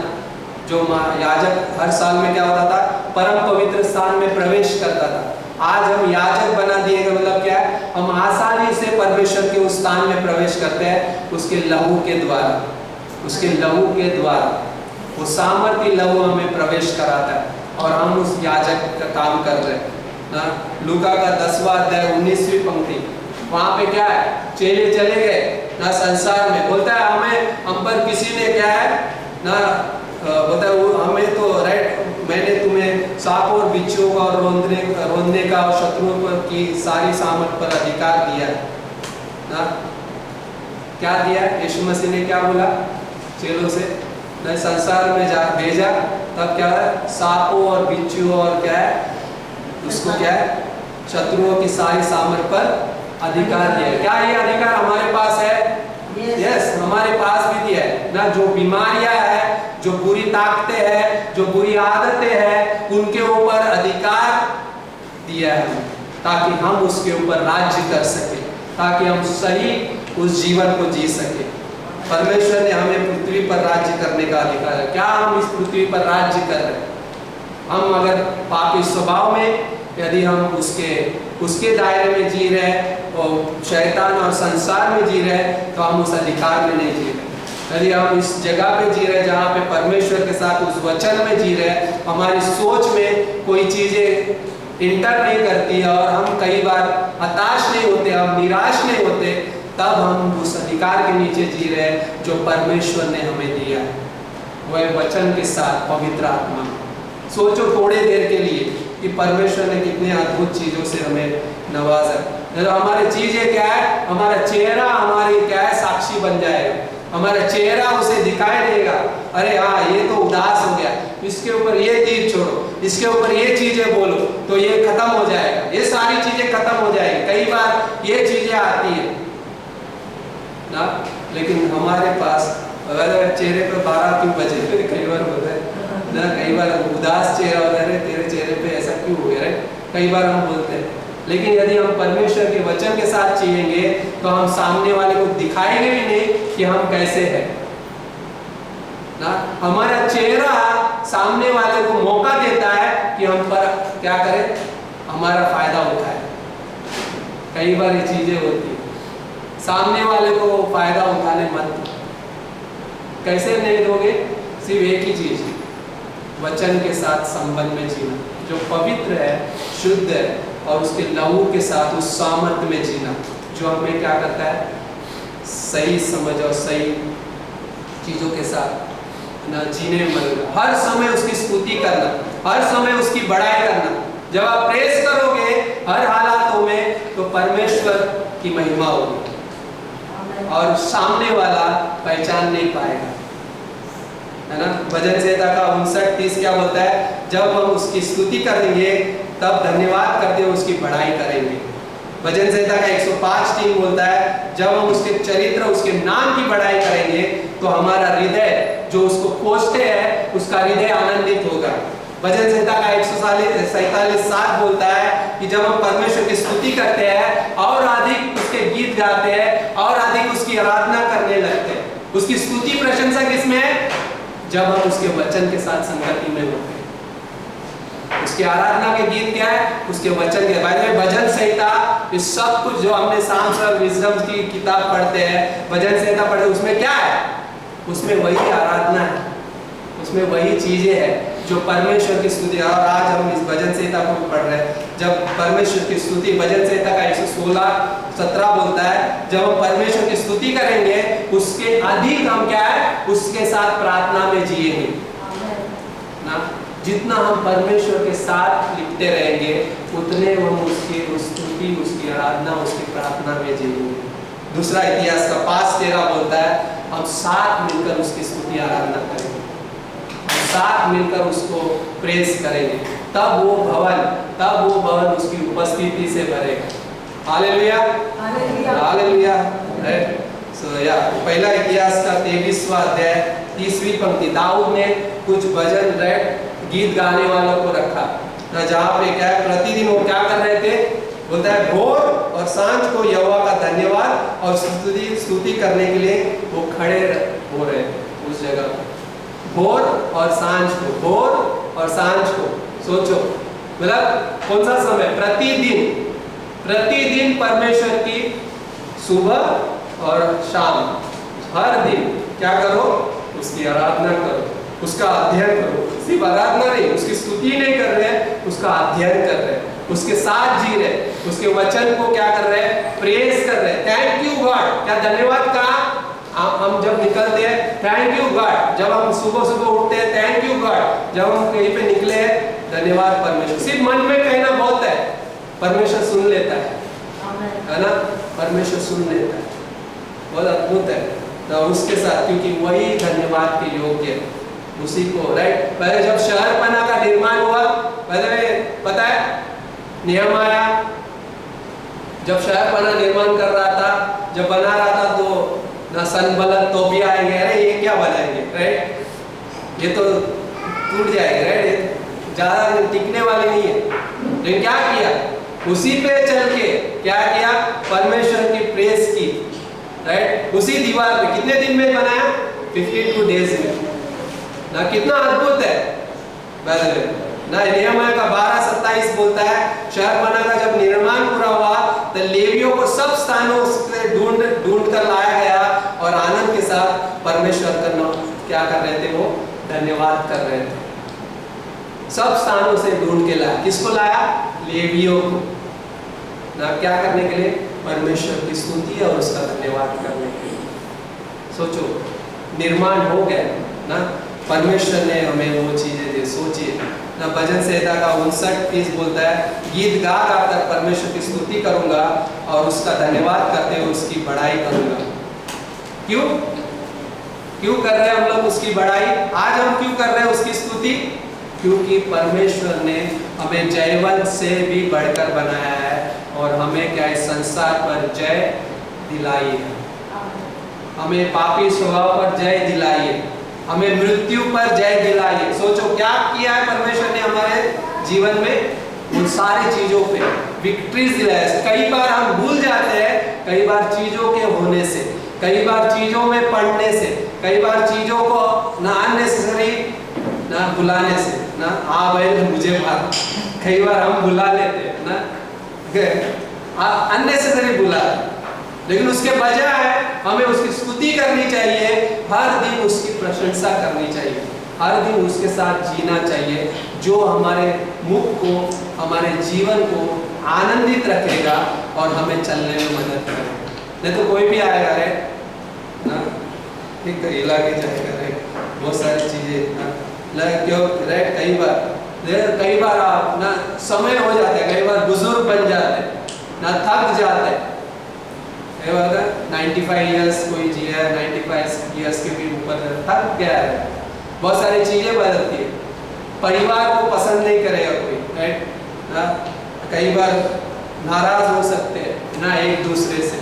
जो याजक हर साल में क्या होता था? परम पवित्र स्थान में प्रवेश करता था। आज हम याजक बना दिए गए, मतलब क्या है, हम आसानी से परमेश्वर के उस स्थान में प्रवेश करते हैं उसके लहू के द्वारा, उसके लहू के द्वारा। वो सामर्थ्य लहू हमें प्रवेश कराता है और हम उस याजक का काम कर रहे हैं ना। लूका का 10वां अध्याय 19वीं पंक्ति, वहां पे क्या है? चेले चले गए ना संसार में, बोलता है हम पर किसी ने क्या है ना, बोलता है वो हमें तो, राइट, मैंने तुम्हें सांप और बिच्छू का और रोंदने का और शत्रुओं पर की सारी सामर्थ पर अधिकार दिया ना। क्या दिया? यीशु मसीह ने क्या बोला चेलों से? न संसार में जा भेजा, तब क्या है? सांपों और बिच्छू और क्या है उसको, क्या है, शत्रुओं की सारी सामर्थ पर अधिकार दिया। क्या ये अधिकार हमारे पास है? यस, हमारे पास भी दिया है ना। जो बीमारियां है, जो बुरी ताकतें हैं, जो बुरी आदतें हैं, उनके ऊपर अधिकार दिया है ताकि हम उसके ऊपर राज्य कर सके, ताकि हम सही उस जीवन को जी सके। परमेश्वर ने हमें पृथ्वी पर राज्य करने का अधिकार है। क्या हम इस पृथ्वी पर राज्य कर रहे हैं? हम अगर पापी स्वभाव में, यदि हम उसके दायरे में जी रहे हैं और शैतान और संसार में जी रहे हैं, तो हम उस अधिकार में नहीं जी रहे। यदि हम इस जगह पे जी रहे हैं जहाँ पे परमेश्वर के साथ उस वचन में जी रहे हैं, हमारी सोच में कोई चीजें इंटर नहीं करती है और हम कई बार हताश नहीं होते, हम निराश नहीं होते, तब हम उस अधिकार के नीचे जी रहे हैं जो परमेश्वर ने हमें दिया है, वह वचन के साथ पवित्र आत्मा। सोचो थोड़े देर के लिए कि परमेश्वर ने कितने अद्भुत चीजों से हमें नवाजा। तो हमारी चीजें क्या है? हमारा चेहरा हमारी क्या है? साक्षी बन जाएगा। हमारा चेहरा उसे दिखाई देगा, अरे हाँ ये तो उदास हो गया, इसके ऊपर ये तीर छोड़ो, इसके ऊपर ये चीजें बोलो, तो ये खत्म हो जाएगा, ये सारी चीजें खत्म हो जाएगी। कई बार ये चीजें आती है ना, लेकिन हमारे पास अगर चेहरे पर 12 क्यों बजे, कई बार होता है ना, कई बार उदास चेहरा होता है, तेरे चेहरे पे ऐसा क्यों हो गया, कई बार हम बोलते हैं। लेकिन यदि हम परमेश्वर के वचन के साथ जिएंगे तो हम सामने वाले को दिखाएंगे भी नहीं कि हम कैसे हैं ना। हमारा चेहरा सामने वाले को मौका देता है कि हम पर क्या करें, हमारा फायदा उठाए। कई बार ये चीजें होती है, सामने वाले को फायदा उठाने मत दो। कैसे नहीं दोगे? सिर्फ एक ही चीज, वचन के साथ संबंध में जीना, जो पवित्र है, शुद्ध है, और उसके लहू के साथ उस सामर्थ्य में जीना जो हमें क्या करता है? सही समझ और सही चीजों के साथ ना जीने में मदद, हर समय उसकी स्तुति करना, हर समय उसकी बड़ाई करना। जब आप प्रेस करोगे हर हालातों में, तो परमेश्वर की महिमा होगी और सामने वाला पहचान नहीं पाएगा, है ना। भजन संहिता का 59:30 क्या बोलता है? जब हम उसकी स्तुति करेंगे तब धन्यवाद करते हुए उसकी बड़ाई करेंगे भजन संहिता का 105:3 बोलता है जब हम उसके चरित्र उसके नाम की बड़ाई करेंगे तो हमारा हृदय जो उसको खोजते हैं उसका हृदय आनंदित होगा। भजन संहिता का 147:7 बोलता है कि जब हम परमेश्वर की स्तुति करते हैं और अधिक उसके गीत गाते हैं और अधिक उसकी आराधना करने लगते हैं। उसकी स्तुति प्रशंसा किसमें है? जब हम उसके वचन के साथ संगति में होते हैं। उसकी आराधना के गीत क्या है? उसके वचन के बारे में। भजन संहिता इस सब कुछ जो हमने साम्स और विजडम की किताब पढ़ते हैं, भजन संहिता पढ़ते हैं, उसमें क्या है? उसमें वही आराधना है, उसमें वही चीजें हैं जो परमेश्वर की स्तुति। और आज हम इस भजन संहिता को पढ़ रहे हैं जब परमेश्वर की स्तुति, भजन संहिता का 116:17 बोलता है जब हम परमेश्वर की स्तुति करेंगे उसके अधिक हम क्या है? उसके साथ प्रार्थना में जिएंगे ना। जितना हम परमेश्वर के साथ लिपटे रहेंगे उतने हम उसकी स्तुति, उसकी आराधना, उसकी प्रार्थना में जिएंगे। दूसरा इतिहास का 5:13 बोलता है हम साथ मिलकर उसकी स्तुति आराधना करेंगे, हम साथ मिलकर उसको प्रेज करेंगे, तब वो भवन उसकी उपस्थिति से भरेगा। Hallelujah, hallelujah. पहला इतिहास का 23वां अध्याय 30वीं पंक्ति, दाऊद ने कुछ भजन गीत गाने वालों को रखा ना, जहाँ पे क्या है प्रतिदिन वो क्या कर रहे थे? बोलता है भोर और सांझ को यहोवा का धन्यवाद और स्तुति करने के लिए वो खड़े हो रहे थे उस जगह पर। भोर और सांझ को सोचो, मतलब कौन सा समय? प्रतिदिन परमेश्वर की सुबह और शाम, हर दिन क्या करो? उसकी आराधना करो, उसका अध्ययन करो। सिर्फ आराधना नहीं, उसकी स्तुति नहीं कर रहे हैं, उसका अध्ययन कर रहे हैं, उसके साथ जी रहे, उसके वचन को क्या कर रहे हैं? प्रेज कर रहे हैं। थैंक यू गॉड, क्या धन्यवाद कहा? हम जब निकलते हैं थैंक यू गॉड, जब हम सुबह उठते हैं थैंक यू गॉड, जब हम कहीं पे निकले हैं धन्यवाद परमेश्वर। सिर्फ मन में कहना बहुत है, परमेश्वर सुन लेता है ना, परमेश्वर सुन लेता है, बहुत अद्भुत है ना उसके साथ, क्योंकि वही धन्यवाद के योग्य है, उसी को। राइट, पहले जब शहरपना का निर्माण हुआ, पहले पता है नेहमाया जब शहरपना निर्माण कर रहा था, जब बना रहा था तो ना सनबलद तोबिया आएंगे, अरे ये क्या बनाएंगे? राइट, ये तो टूट जाएंगे, राइट, ज्यादा टिकने वाले नहीं है। लेकिन क्या किया? उसी पे चल के क्या किया? परमेश्वर की प्रेज की, राइट, उसी दीवार पे। कितने दिन में बनाया? 52 डेज में ना। कितना अद्भुत है ना। नेहमाया का 12:27 बोलता है शहरपना का जब निर्माण पूरा हुआ तो लेवियों को सब स्थानों से ढूंढ कर लाया गया और आनंद के साथ परमेश्वर का क्या कर रहे थे? वो धन्यवाद कर रहे थे। सब स्थानों से ढूंढ के लाया। किसको लाया? लेवियों को ना। क्या करने के लिए? परमेश्वर की स्तुति और उसका धन्यवाद करने के लिए। सोचो, निर्माण हो गया ना, परमेश्वर ने हमें वो चीजें दी। सोचिए ना, भजन संहिता का 59:30 बोलता है गीत गा कर परमेश्वर की स्तुति करूंगा और उसका धन्यवाद करते हुए उसकी बड़ाई करूंगा। क्यों कर रहे हैं हम लोग उसकी बड़ाई? आज हम क्यों कर रहे हैं उसकी स्तुति? क्योंकि परमेश्वर ने हमें जयवंत से भी बढ़कर बनाया है और हमें क्या इस संसार पर जय दिलाई है, हमें पापी स्वभाव पर जय दिलाई है, हमें मृत्यु पर जय दिलाई है। सोचो क्या किया है परमेश्वर ने हमारे जीवन में? उन सारी चीजों पे विक्ट्रीज दिलाया है। कई बार हम भूल जाते हैं, कई बार चीजों के होने से, कई बार चीजों में पढ़ने से, कई बार चीजों को ना अननेसेसरी ना बुलाने से ना, हाँ भाई मुझे बात, कई बार हम बुला लेते हैं ना, अननेसेसरी बुला। लेकिन उसके बजाय हमें उसकी स्तुति करनी चाहिए, हर दिन उसकी प्रशंसा करनी चाहिए, हर दिन उसके साथ जीना चाहिए, जो हमारे मुख को, हमारे जीवन को आनंदित रखेगा और हमें चलने में मदद करेगा। नहीं तो कोई भी आएगा रे ना, ठीक है, इलाके जाएगा रे, बहुत सारी चीजें क्यों रे, कई बार आप ना समय हो जाते हैं, कई बार बुजुर्ग बन जाते हैं ना, थक जाते हैं। 95 इयर्स कोई जिया, 95 इयर्स के भी ऊपर थक गया है, बहुत सारी चीजें बदलती है, परिवार को पसंद नहीं करेगा कोई, राइट ना। कई बार नाराज हो सकते हैं ना एक दूसरे से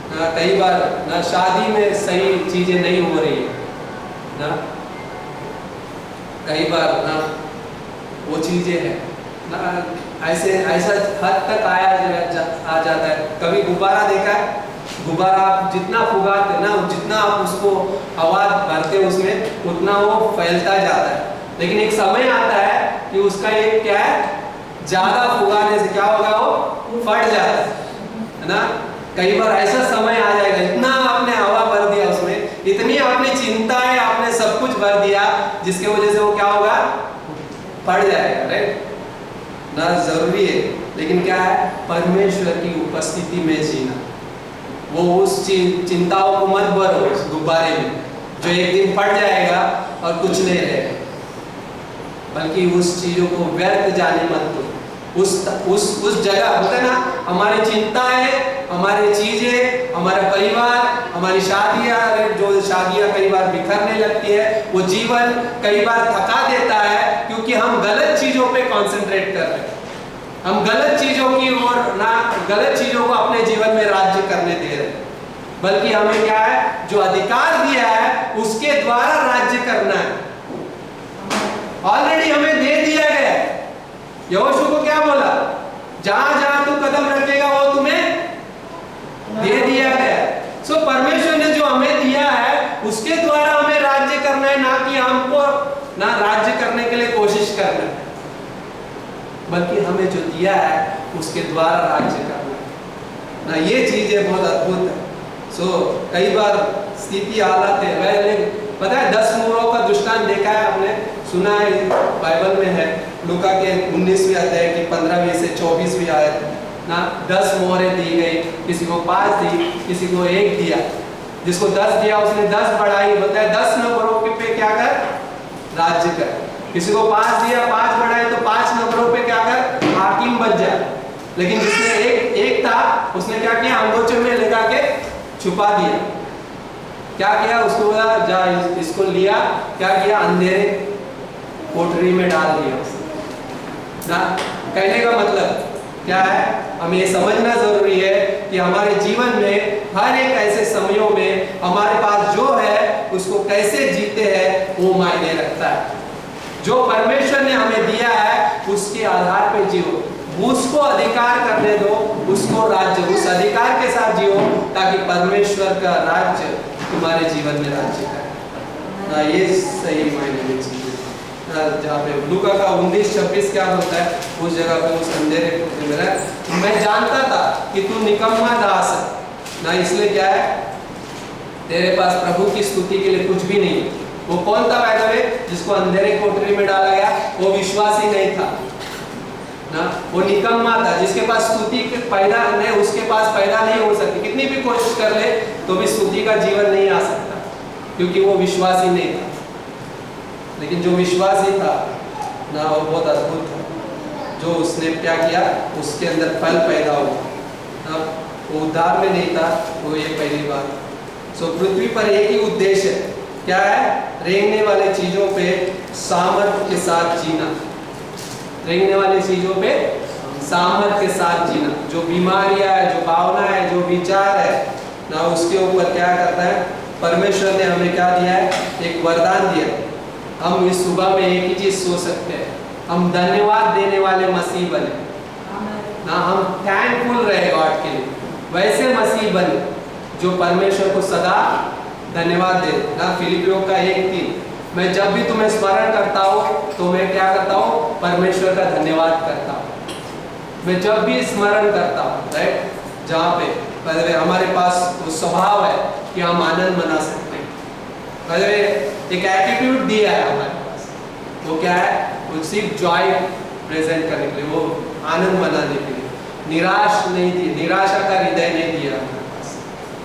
ना, कई बार ना शादी में सही चीजें नहीं हो रही है ना, कई बार ना वो चीजें हैं ना, ऐसा हद तक आ जाता है। कभी गुब्बारा देखा है? गुब्बारा आप जितना फुगाते ना, जितना आप उसको आवाज भरते उसमें, उतना वो फैलता जाता है। लेकिन एक समय आता है कि उसका एक क्या है, ज्यादा फुगाने से क्या होगा, वो फट जाता है ना। कई बार ऐसा समय आ जाएगा, इतना आपने हवा भर दिया उसमें, इतनी आपने चिंताएं, आपने सब कुछ भर दिया, जिसके वजह से वो क्या होगा, फट जाएगा। राइट ना, जरूरी है। लेकिन क्या है, परमेश्वर की उपस्थिति में जीना। वो उस चिंताओं को मत भरो उस गुब्बारे में, जो एक दिन फट जाएगा और कुछ नहीं रहेगा, बल्कि उस चीजों को व्यर्थ जाने मत दो। उस जगह होता है ना, हमारी चिंताएं, हमारी चीजें, हमारा परिवार, हमारी शादियां, जो शादियां कई बार बिखरने लगती है, वो जीवन कई बार थका देता है, क्योंकि हम गलत चीजों पे कंसंट्रेट कर रहे हैं। हम गलत चीजों की ओर ना, गलत चीजों को अपने जीवन में राज्य करने दे रहे हैं। बल्कि हमें क्या है, जो अधिकार दिया है उसके द्वारा राज्य करना है। ऑलरेडी हमें दे दिया गया है। यहोशू को क्या बोला, जहां जहां तू कदम रखेगा वो तुम्हें दे दिया गया। सो परमेश्वर ने जो हमें दिया है उसके द्वारा हमें राज्य करना है, ना कि हमको ना राज्य करने के लिए कोशिश करना है, बल्कि हमें जो दिया है उसके द्वारा राज्य करना है ना। ये चीजें बहुत अद्भुत है। सो कई बार स्थिति हालत है, मैंने पता है 10 मोहरों का दृष्टांत देखा है, आपने सुना है, बाइबल में है, लूका के 19वीं अध्याय की 15वीं से 24वीं आयत ना। 10 मोहरें दी गई, किसी को 5 दी, किसी को 1 दिया। जिसको 10 दिया उसने 10 बढ़ाई, बताया 10 नंबरों पे क्या कर, राज्य कर। किसी को 5 दिया, 5 बढ़ाए तो 5 नंबरों पे क्या कर, हाकिम बन जाए। लेकिन जिसने एक था, उसने क्या किया, अंगोछे में लगा के छुपा दिया। क्या किया, उसको बोला जा इसको लिया, क्या किया, अंधेरे कोठरी में डाल दिया ना। कहने का मतलब क्या है, हमें ये समझना जरूरी है कि हमारे जीवन में हर एक ऐसे समयों में हमारे पास जो है उसको कैसे जीते हैं वो मायने रखता है। जो परमेश्वर ने हमें दिया है उसके आधार पे जियो, उसको अधिकार करने दो, उसको राज्य, उस अधिकार के साथ जियो, ताकि परमेश्वर का राज्य तुम्हारे जीवन में राज्य करे ना। ये सही मायने में चीज है। जहाँ पे लूका का 19:26 क्या बोलता है, उस जगह पे उस अंधेरे कोठरी में रह, मैं जानता था कि तू निकम्मा दास है ना, इसलिए क्या है, तेरे पास प्रभु की स्तुति के लिए कुछ भी नहीं है। वो कौन था भाई साहब, जिसको अंधेरे कोठरी में डाला गया, वो विश्वासी नहीं था ना, वो निकम्मा था, जिसके पास स्तुति पैदा नहीं, उसके पास पैदा नहीं हो सकती, कितनी भी कोशिश कर ले तो भी स्तुति का जीवन नहीं आ सकता, क्योंकि वो विश्वासी नहीं था। लेकिन जो विश्वासी था ना, वो बहुत अद्भुत था। जो उसने क्या किया, उसके अंदर फल पैदा हुआ ना, वो उद्धार में नहीं था, वो ये पहली बात। सो पृथ्वी पर एक ही उद्देश्य है, क्या है, रेंगने वाले चीजों पे सामर्थ्य के साथ जीना। रेंगने वाली चीजों पे सामर्थ्य के साथ जीना। जो बीमारियां है, जो भावना है, जो विचार है ना, उसके ऊपर क्या करता है, परमेश्वर ने हमें क्या दिया है, एक वरदान दिया। हम इस सुबह में एक ही चीज सोच सकते हैं, हम धन्यवाद देने वाले मसीह बने ना, हम थैंकफुल रहे गॉड के लिए, वैसे मसीह बने जो परमेश्वर को सदा धन्यवाद दे ना। फिलिपियों का 1:3, मैं जब भी तुम्हें स्मरण करता हूँ तो मैं क्या करता हूँ, परमेश्वर का धन्यवाद करता हूँ। मैं जब भी स्मरण करता हूँ, राइट, जहाँ पे पहले हमारे पास वो स्वभाव है कि हम आनंद मना सकते हैं, पहले एक एटीट्यूड दिया है हमारे पास, वो क्या है, वो सिर्फ जॉय प्रेजेंट करने के लिए, वो आनंद मनाने के लिए, निराश नहीं दिया, निराशा का हृदय नहीं दिया हमारे पास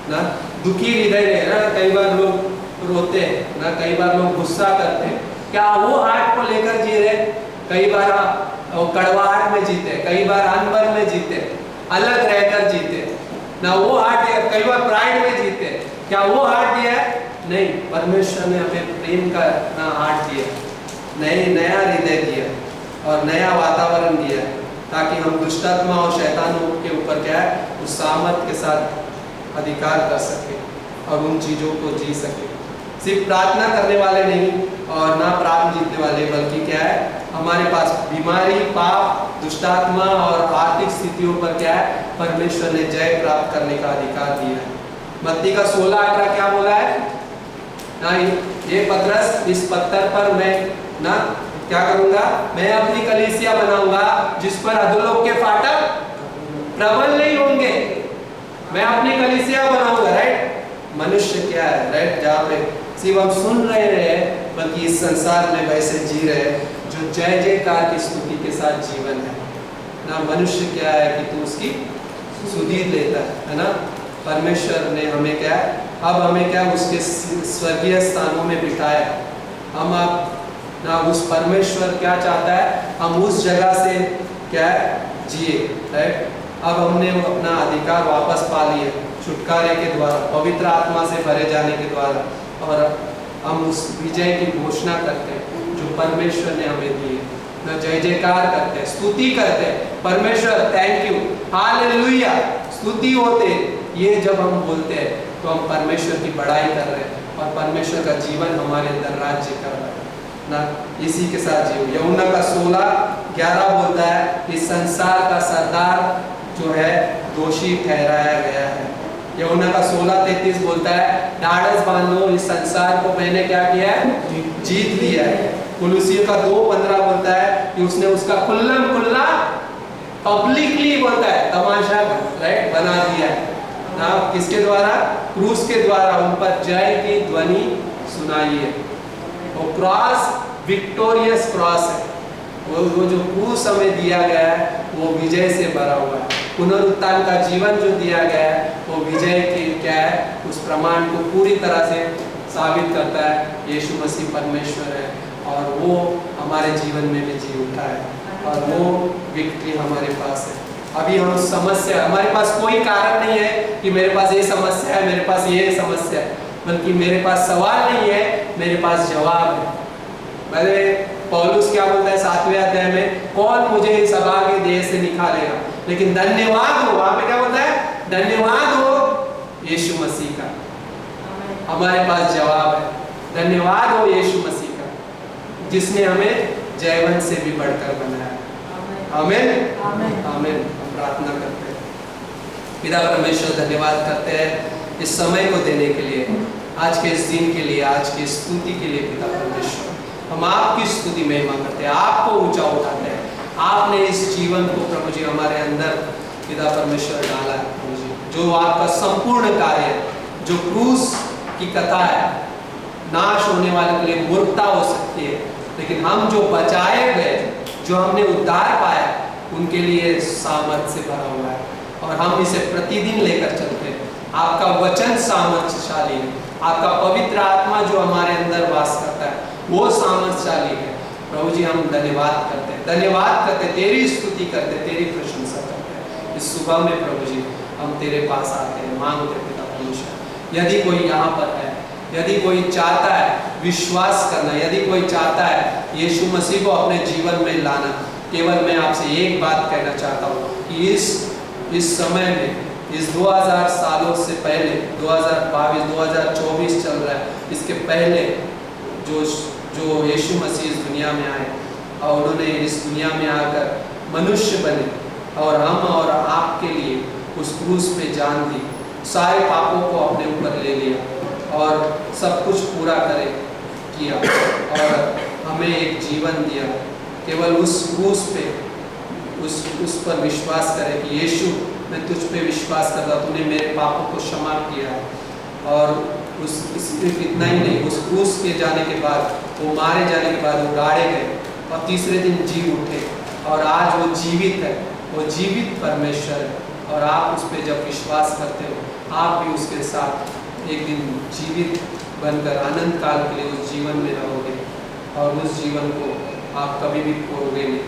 ना, दुखी हृदय नहीं ना। कई बार लोग रोते हैं ना, कई बार लोग गुस्सा करते हैं, क्या वो हार्ट को लेकर जी रहे, कई बार वो कड़वाहट में जीते, कई बार अनबन में जीते, अलग रहकर जीते ना, वो हार्ट है, कई बार प्राइड में जीते, क्या वो हार्ट दिया है, नहीं। परमेश्वर ने हमें प्रेम का ना हार्ट दिया, नया हृदय दिया और नया वातावरण दिया ताकि हम दुष्टात्मा और शैतानों के ऊपर क्या है उस सामर्थ के साथ अधिकार कर सके और उन चीज़ों को जी सके। सिर्फ प्रार्थना करने वाले नहीं और ना प्रार्थना जीतने वाले, बल्कि क्या है हमारे पास बीमारी, पाप, दुष्टात्मा और आर्थिक स्थितियों पर क्या है परमेश्वर ने जय प्राप्त करने का अधिकार दिया है। मत्ती का 16:18 क्या बोला है ना, ये पतरस इस पत्थर पर मैं ना क्या करूंगा, मैं अपनी कलीसिया बनाऊंगा जिस पर अधोलोक के फाटक प्रबल नहीं होंगे। मैं अपनी कलीसिया बनाऊंगा, राइट। मनुष्य क्या है, राइट, जहाँ पे सिर्फ हम सुन रहे हैं बल्कि इस संसार में वैसे जी रहे हैं जो जय जयकार की स्तुति के साथ जीवन है ना। मनुष्य क्या है कि तू उसकी सुधीर लेता है ना। परमेश्वर ने हमें क्या है, अब हमें क्या उसके स्वर्गीय स्थानों में बिठाया। हम अब ना उस परमेश्वर क्या चाहता है, हम उस जगह से क्या है जिए, राइट। अब हमने अपना अधिकार वापस पा लिए छुटकारे के द्वारा, पवित्र आत्मा से भरे जाने के द्वारा, और हम उस विजय की घोषणा करते हैं जो परमेश्वर ने हमें दी है ना। जय जयकार करते हैं, स्तुति करते हैं, परमेश्वर थैंक यू, हालेलुया, स्तुति होते। ये जब हम बोलते हैं तो हम परमेश्वर की बड़ाई कर रहे हैं और परमेश्वर का जीवन हमारे अंदर राज्य कर रहा है ना। इसी के साथ जियो। यूहन्ना का 16:11 बोलता है इस संसार का सरदार जो है दोषी ठहराया गया है। यूहन्ना का 16:33 बोलता है ढाढ़स बांधो, इस संसार को मैंने क्या किया है, जीत लिया है। कुलुसियों का 2:15 बोलता है कि उसने उसका खुल्लम खुल्ला पब्लिकली बोलता है तमाशा, राइट, बना दिया है ना। किसके द्वारा, क्रूस के द्वारा उन पर जय की ध्वनि सुनाई है। वो क्रॉस विक्टोरियस क्रॉस है, वो जो क्रूस हमें दिया गया है वो विजय से भरा हुआ है। पुनरुत्थान का जीवन जो दिया गया है वो विजय के क्या है उस प्रमाण को पूरी तरह से साबित करता है। यीशु मसीह परमेश्वर है और वो हमारे जीवन में भी जी उठा है और वो विक्ट्री हमारे पास है। अभी हम समस्या, हमारे पास कोई कारण नहीं है कि मेरे पास ये समस्या है, मेरे पास ये समस्या है, बल्कि मेरे पास सवाल नहीं है, मेरे पास जवाब है। मैंने पौलुस क्या बोलता है 7वें अध्याय में, कौन मुझे इस अभागे देह से निकालेगा, लेकिन धन्यवाद हो, वहां पे क्या बोलता है, धन्यवाद हो यीशु मसीह का। हमारे पास जवाब है, धन्यवाद हो यीशु मसीह का जिसने हमें जयवंत से भी बढ़कर बनाया। आमीन आमीन। हम प्रार्थना करते हैं। पिता परमेश्वर धन्यवाद करते हैं इस समय को देने के लिए, आज के इस दिन के लिए, आज की स्तुति के लिए। पिता परमेश्वर हम आपकी स्तुति महिमा करते हैं, आपको ऊंचा उठाते हैं। आपने इस जीवन को प्रभु जी हमारे अंदर पिता परमेश्वर डाला है प्रभु जी, जो आपका संपूर्ण कार्य है, जो क्रूस की कथा है, नाश होने वाले के लिए मूर्खता हो सकती है, लेकिन हम जो बचाए गए, जो हमने उद्धार पाया, उनके लिए सामर्थ्य से भरा हुआ है और हम इसे प्रतिदिन लेकर चलते हैं। आपका वचन सामर्थ्यशाली है, आपका पवित्र आत्मा जो हमारे अंदर वास करता है वो सामर्थ्यशाली है। प्रभु जी हम धन्यवाद करते हैं, धन्यवाद करते हैं, तेरी स्तुति करते हैं, तेरी प्रशंसा करते हैं। इस सुबह में प्रभु जी हम तेरे पास आते हैं, मांगते हैं पिता परमेश्वर। यदि कोई यहाँ पर है, यदि कोई चाहता है विश्वास करना, यदि कोई चाहता है यीशु मसीह को अपने जीवन में लाना, केवल मैं आपसे एक बात कहना चाहता हूँ कि इस समय में, इस 2000 सालों से पहले, 2022 2024 चल रहा है, इसके पहले जो यीशु मसीह इस दुनिया में आए और उन्होंने इस दुनिया में आकर मनुष्य बने और हम और आपके लिए उस क्रूस पे जान दी, सारे पापों को अपने ऊपर ले लिया और सब कुछ पूरा किया और हमें एक जीवन दिया। केवल उस क्रूस पे उस पर विश्वास करें कि यीशु मैं तुझ पे विश्वास करता, तूने मेरे पापों को क्षमा किया। और इतना ही नहीं, उस क्रूस के जाने के बाद, वो मारे जाने के बाद वो गाड़े गए और तीसरे दिन जी उठे और आज वो जीवित है, वो जीवित परमेश्वर है। और आप उस पर जब विश्वास करते हो, आप भी उसके साथ एक दिन जीवित बनकर आनंद काल के लिए उस जीवन में रहोगे और उस जीवन को आप कभी भी खोओगे नहीं,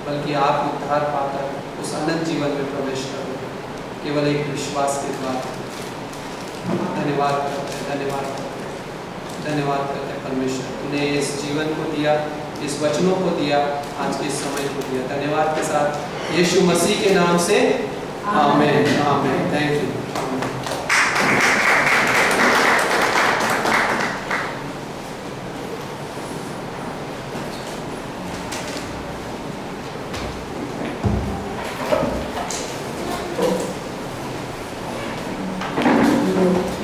बल्कि आप उद्धार पाकर उस अनंत जीवन में प्रवेश करोगे केवल एक विश्वास के द्वारा। धन्यवाद करते हैं, धन्यवाद करते हैं, धन्यवाद करते हैं परमेश्वर, तूने इस जीवन को दिया इस वचनों को दिया, आज के इस समय को दिया। धन्यवाद के साथ यीशु मसीह के नाम से आमीन आमीन। Thank you. Thank you.